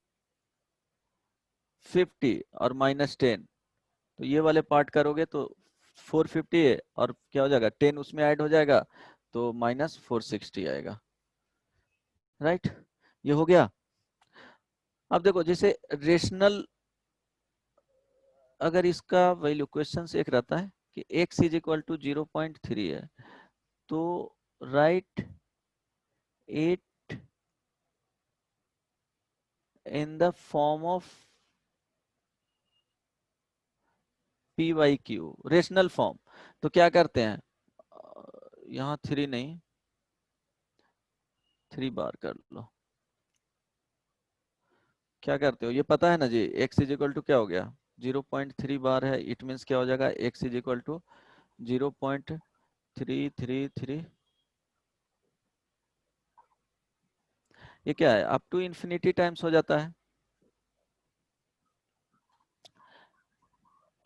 50 और माइनस 10, तो ये वाले पार्ट करोगे तो 450 है और क्या हो जाएगा 10 उसमें ऐड हो जाएगा तो माइनस 460 आएगा. राइट, ये हो गया. अब देखो जैसे रेशनल, अगर इसका वैल्यू क्वेश्चन से एक रहता है कि x इज इक्वल टू 0.3 है तो right 8 in the form of p/q rational form. तो क्या करते हैं, यहाँ 3 नहीं 3 बार कर लो. क्या करते हो, ये पता है ना जी, x इज इक्वल टू क्या हो गया 0.3 बार है. इट मीन्स क्या हो जाएगा x इज इक्वल टू 0.333. ये क्या है, अप टू इंफिनिटी टाइम्स हो जाता है.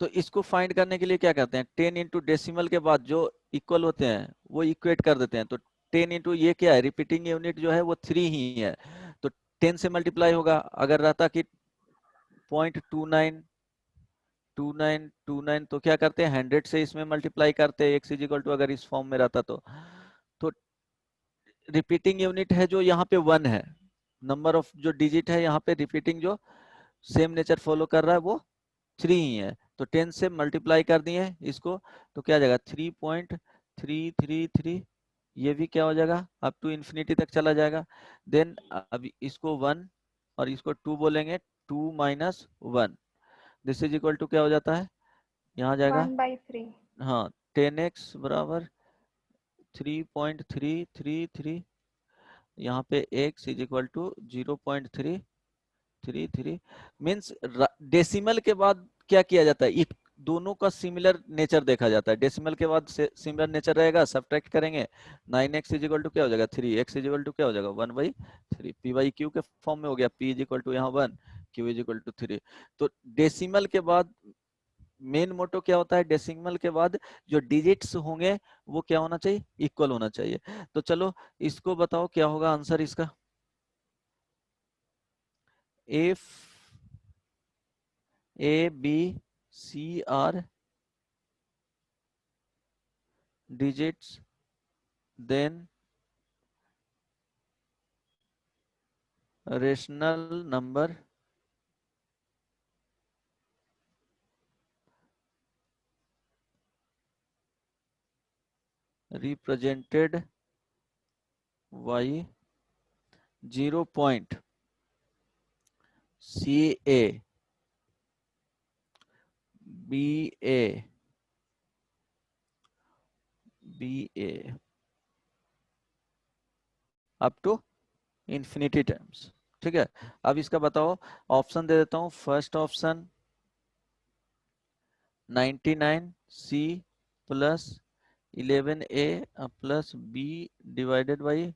तो इसको फाइंड करने के लिए क्या करते हैं, 10 इंटू डेसिमल के बाद जो इक्वल होते हैं वो इक्वेट कर देते हैं. तो 10 इंटू ये क्या है, रिपीटिंग यूनिट जो है वो 3 ही है तो 10 से मल्टीप्लाई होगा. अगर रहता कि 0.2929 तो क्या करते हैं 100 से इसमें मल्टीप्लाई करते हैं x इज इक्वल टू, अगर इस फॉर्म में रहता तो रिपीटिंग यूनिट है जो यहाँ पे 1 है. नंबर ऑफ जो डिजिट है यहाँ पे रिपीटिंग जो सेम नेचर फॉलो कर रहा है वो 3 ही है. तो 10 से मल्टीप्लाई कर दिए इसको तो क्या आ जाएगा 3.333. ये भी क्या हो जाएगा अप टू इंफिनिटी तक चला जाएगा. देन अब इसको 1 और इसको 2 बोलेंगे, 2 minus 1 this is equal to क्या हो जाता है, यहाँ जाएगा 1/3. हाँ 10x बराबर 3.333. यहाँ पे x is equal to 0.333. Means decimal के बाद क्या किया जाता है, दोनों का सिमिलर नेचर देखा जाता है. डेसिमल के बाद सिमिलर नेचर रहेगा, सब्ट्रैक्ट करेंगे 9x इज इक्वल टू क्या हो जाएगा 3, x इज इक्वल टू क्या हो जाएगा 1/3. p/q के फॉर्म में हो गया, p इज इक्वल टू यहाँ 1, q इज इक्वल टू 3. तो डेसिमल के बाद मेन मोटो क्या होता है, डेसिमल के बाद जो डिजिट्स होंगे वो क्या होना चाहिए, इक्वल होना चाहिए. तो चलो इसको बताओ क्या होगा आंसर इसका. if A, B, C are digits, then rational number represented by 0 point CA, BA, BA up to infinity times. ठीक है, अब इसका बताओ, ऑप्शन दे देता हूं. First option 99C plus 11A plus B divided by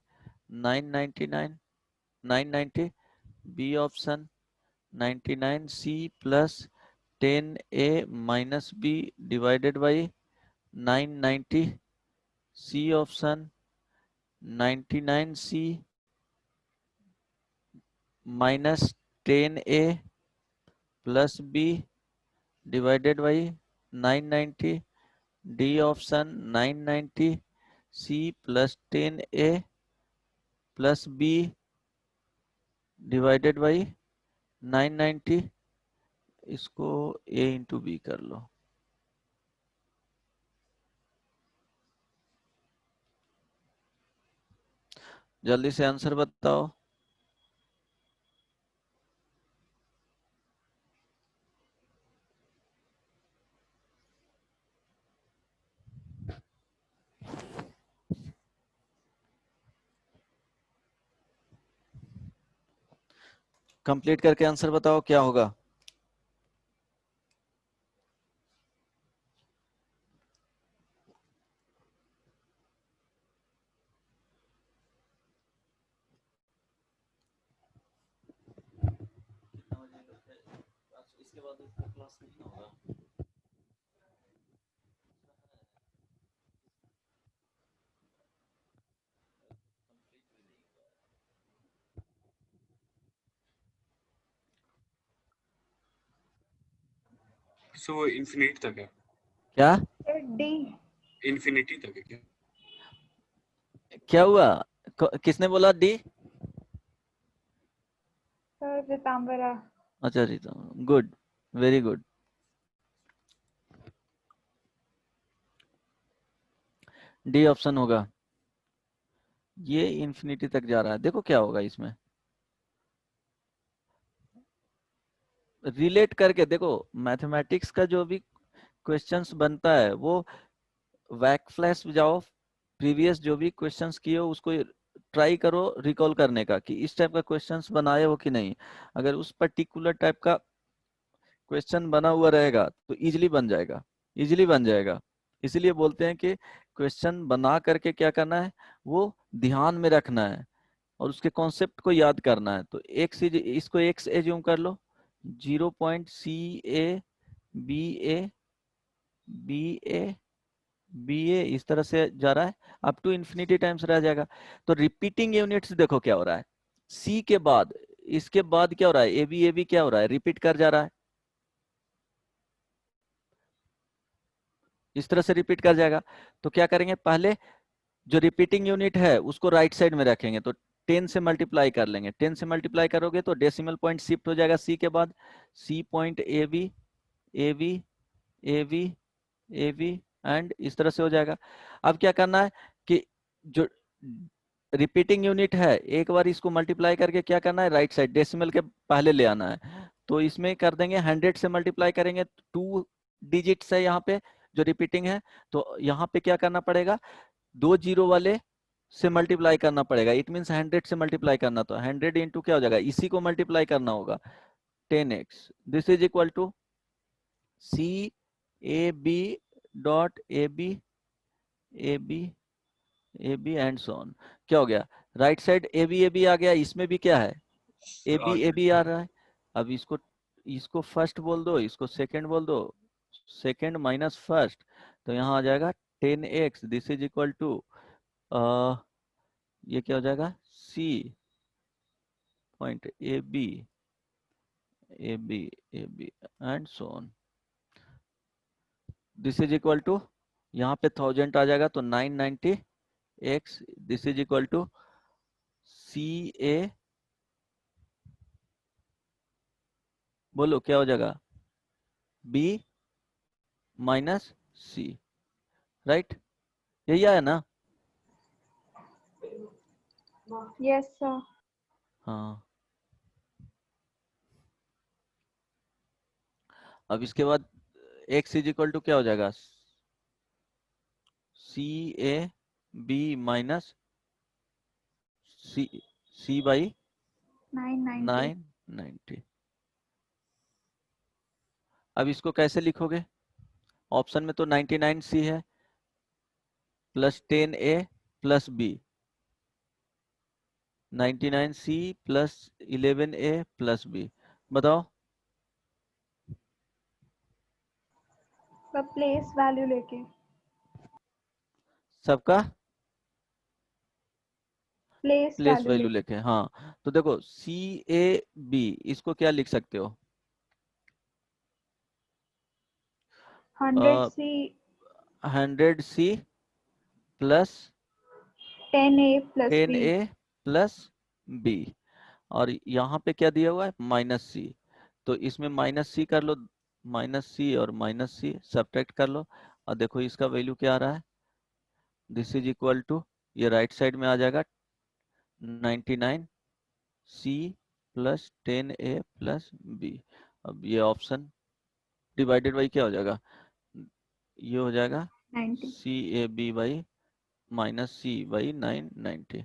990 B option 99C plus 10A minus B divided by 990 C option 99C minus 10A plus B divided by 990 D option 990 C plus 10A plus B divided by 990, इसको A into B कर लो। जल्दी से answer बताओ। Complete करके answer बताओ क्या होगा। इसके बाद क्लास नहीं होगा। सो वो इन्फिनिटी तक है, क्या डी इन्फिनिटी तक है क्या? क्या हुआ? किसने बोला डी? सर रितांबरा। अच्छा जी, तो good, very good. D option होगा। ये इन्फिनिटी तक जा रहा है। देखो क्या होगा इसमें, रिलेट करके देखो। मैथमेटिक्स का जो भी क्वेश्चंस बनता है वो वैक फ्लैश जाओ, प्रीवियस जो भी क्वेश्चंस किए हो उसको ट्राई करो रिकॉल करने का कि इस टाइप का क्वेश्चंस बनाए हो कि नहीं। अगर उस पर्टिकुलर टाइप का क्वेश्चन बना हुआ रहेगा तो इजीली बन जाएगा, इजीली बन जाएगा। इसीलिए बोलते हैं कि क्वेश्चन बना करके क्या करना है, वो ध्यान में रखना है और उसके कॉन्सेप्ट को याद करना है। तो एक्स, इसको एक्स एज्यूम कर लो, 0.CA BA BA BA इस तरह से जा रहा है, अप टू इन्फिनिटी टाइम्स रह जाएगा। तो रिपीटिंग यूनिट्स देखो क्या हो रहा है, C के बाद, इसके बाद क्या हो रहा है, AB क्या हो रहा है, रिपीट कर जा रहा है, इस तरह से रिपीट कर जाएगा। तो क्या करेंगे, पहले जो रिपीटिंग यूनिट है उसको राइट साइड में रखेंगे, तो 10 से मल्टीप्लाई कर लेंगे। 10 से मल्टीप्लाई करोगे तो डेसिमल पॉइंट शिफ्ट हो जाएगा C के बाद, C point AB AB AB AB and इस तरह से हो जाएगा। अब क्या करना है कि जो रिपीटिंग यूनिट है एक बार इसको मल्टीप्लाई करके क्या करना है, राइट साइड डेसिमल के पहले ले आना है। तो इसमें कर देंगे 100 से मल्टीप्लाई करेंगे, 2 डिजिट्स है यहाँ पे जो रिपीटिंग है, तो यहाँ पे क्या करना पड़ेगा, 2 जीरो वाले से मल्टीप्लाई करना पड़ेगा। इट मीन्स 100 से मल्टीप्लाई करना, तो 100 इंटू क्या हो जाएगा, इसी को मल्टीप्लाई करना होगा 10x। This is equal to C AB dot AB AB AB and so on. क्या हो गया, राइट साइड AB AB आ गया, इसमें भी क्या है, AB AB आ रहा है। अब इसको फर्स्ट बोल दो, इसको सेकंड बोल दो, सेकंड माइनस फर्स्ट, तो यहाँ आ जाएगा 10x। This is equal to ये क्या हो जाएगा, C point AB AB AB and so on. This is equal to, यहाँ पे 1000 आ जाएगा तो 990x। This is equal to CA, बोलो क्या हो जाएगा, B माइनस C, राइट, यही आया ना। Yes sir. हाँ, अब इसके बाद x इज इक्वल टू क्या हो जाएगा, CA B minus C by 990। अब इसको कैसे लिखोगे, ऑप्शन में तो 99C है, plus 10A plus B, 99C plus 11A plus B। बताओ सर प्लेस वैल्यू लेके सबका प्लेस प्लेस वैल्यू वैल्यू लेके लेके। हाँ तो देखो CAB इसको क्या लिख सकते हो? 100C 100C plus 10A plus B 10A plus B, और यहाँ पे क्या दिया हुआ है? Minus C। तो इसमें माइनस C कर लो, माइनस C और माइनस C सब्ट्रैक्ट कर लो, और देखो इसका वैल्यू क्या आ रहा है? दिस इज इक्वल टू, ये राइट साइड में आ जाएगा 99C plus 10A plus B। अब ये ऑप्शन डिवाइडेड बाई क्या हो जाएगा? ये हो जाएगा 90। CAB by minus C by 990।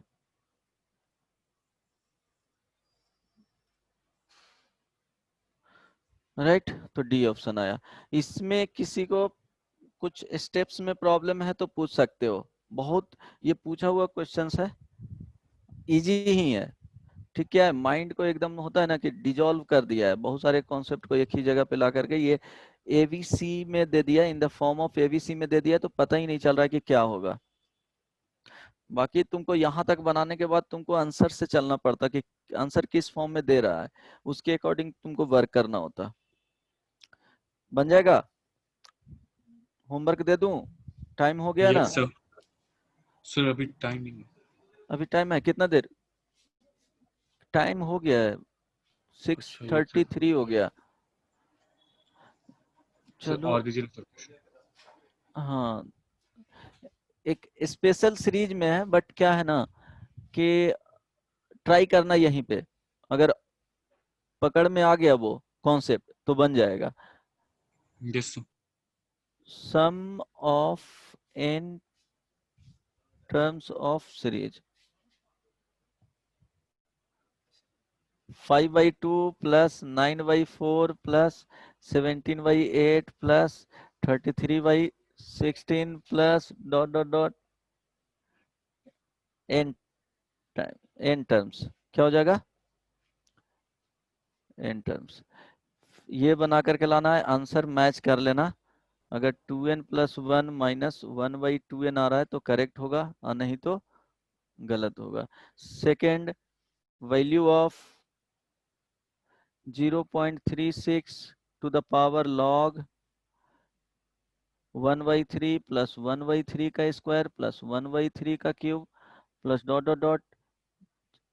Right, तो डी ऑप्शन आया। इसमें किसी को कुछ स्टेप्स में प्रॉब्लम है तो पूछ सकते हो, बहुत ये पूछा हुआ क्वेश्चंस है, इजी ही है। ठीक है, माइंड को एकदम होता है ना कि डिजॉल्व कर दिया है, बहुत सारे कॉन्सेप्ट को एक ही जगह पे ला करके ये एबीसी में दे दिया, in the form of ABC में दे दिया, तो पता ही नहीं चल रहा है कि क्या होगा। बाकी तुमको यहाँ तक बनाने के बाद तुमको आंसर से चलना पड़ता कि आंसर किस फॉर्म में दे रहा है, उसके अकॉर्डिंग तुमको वर्क करना होता। बन जाएगा? होमवर्क दे दूं? टाइम हो गया ना? Yes sir. सर अभी टाइमिंग अभी टाइम है कितना देर? टाइम हो गया है, अच्छा ये सर 6:33 हो गया। सर चलो, और दीजिए सर क्वेश्चन। हाँ एक स्पेशल सीरीज में है, बट क्या है ना कि ट्राई करना यहीं पे, अगर पकड़ में आ गया वो कॉन्सेप्ट तो बन जाएगा। Yes sir. Sum of n terms of series 5/2 plus 9/4 plus 17/8 plus 33/16 plus dot dot dot n time n terms, क्या हो जाएगा? n terms. ये बना करके लाना है, आंसर मैच कर लेना। अगर 2n प्लस 1 माइनस 1/2n आ रहा है तो करेक्ट होगा, और नहीं तो गलत होगा। Second, value of 0.36 to the power log 1/3 plus 1/3 का स्क्वायर प्लस 1/3 का cube plus dot dot dot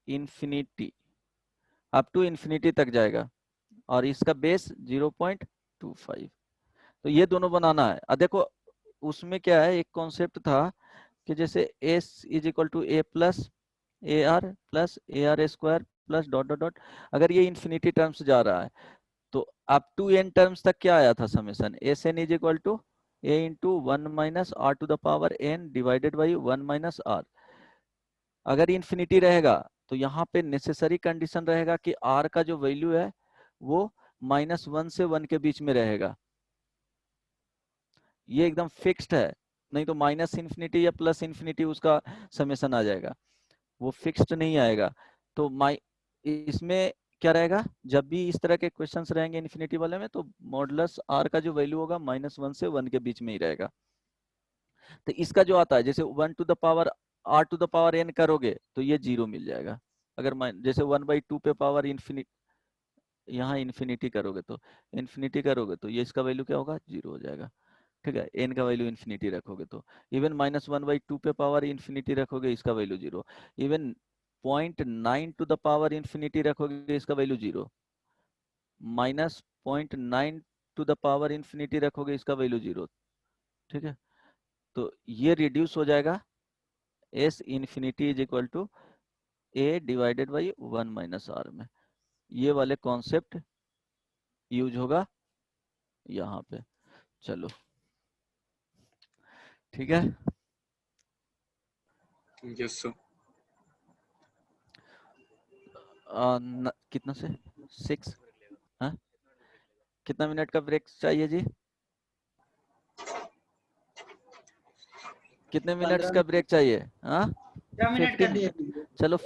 infinity, up to infinity तक जाएगा, और इसका बेस 0.25। तो ये दोनों बनाना है। अब देखो उसमें क्या है, एक कॉन्सेप्ट था कि जैसे s is equal to a plus A R square plus dot dot dot, अगर ये इंफिनिटी टर्म्स जा रहा है तो अप टू n टर्म्स तक क्या आया था summation, S N is equal to a into 1 minus are to the power n divided by 1 minus R. अगर इंफिनिटी रहेगा तो यहाँ पे नेसेसरी कंडीशन रहेगा कि r का जो वैल्यू है वो -1 से 1 के बीच में रहेगा, ये एकदम फिक्स्ड है, नहीं तो माइनस इन्फिनिटी या प्लस इन्फिनिटी उसका समेसन आ जाएगा, वो फिक्स्ड नहीं आएगा। तो इसमें क्या रहेगा, जब भी इस तरह के क्वेश्चंस रहेंगे इन्फिनिटी वाले में, तो मॉडुलस आर का जो वैल्यू होगा -1 से 1 के बीच में ही रहेगा। तो इसका जो आता है जैसे 1 to the power r to the power n करोगे तो ये 0 मिल जाएगा। अगर जैसे 1/2 पे पावर इन्फिनिटी, यहाँ इन्फिनिटी करोगे तो ये इसका वैल्यू क्या होगा, 0 हो जाएगा। ठीक है, n का वैल्यू इन्फिनिटी रखोगे तो, इवन -1/2 पे पावर इन्फिनिटी रखोगे इसका value 0, even 0.9 to the power infinity रखोगे इसका value 0, -0.9 to the power infinity रखोगे इसका वैल्यू 0। ठीक है, तो ये रिड्यूस हो जाएगा, s infinity is equal to a divided by 1 minus r में, ये वाले कॉन्सेप्ट यूज होगा यहाँ पे। चलो ठीक है, यस सर। कितना से 6, हाँ कितना मिनट का ब्रेक चाहिए जी? कितने मिनट्स का ब्रेक चाहिए? हाँ 15 मिनट का 15 दिए मिनट। चलो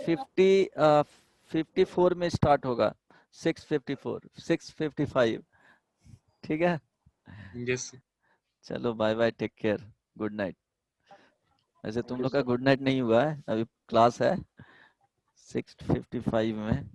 54 में स्टार्ट होगा, 6:54 6:55, ठीक है। यस चलो bye bye, take care, good night. वैसे तुम you, लोग का sir. गुड नाइट नहीं हुआ है, अभी क्लास है 6:55 में।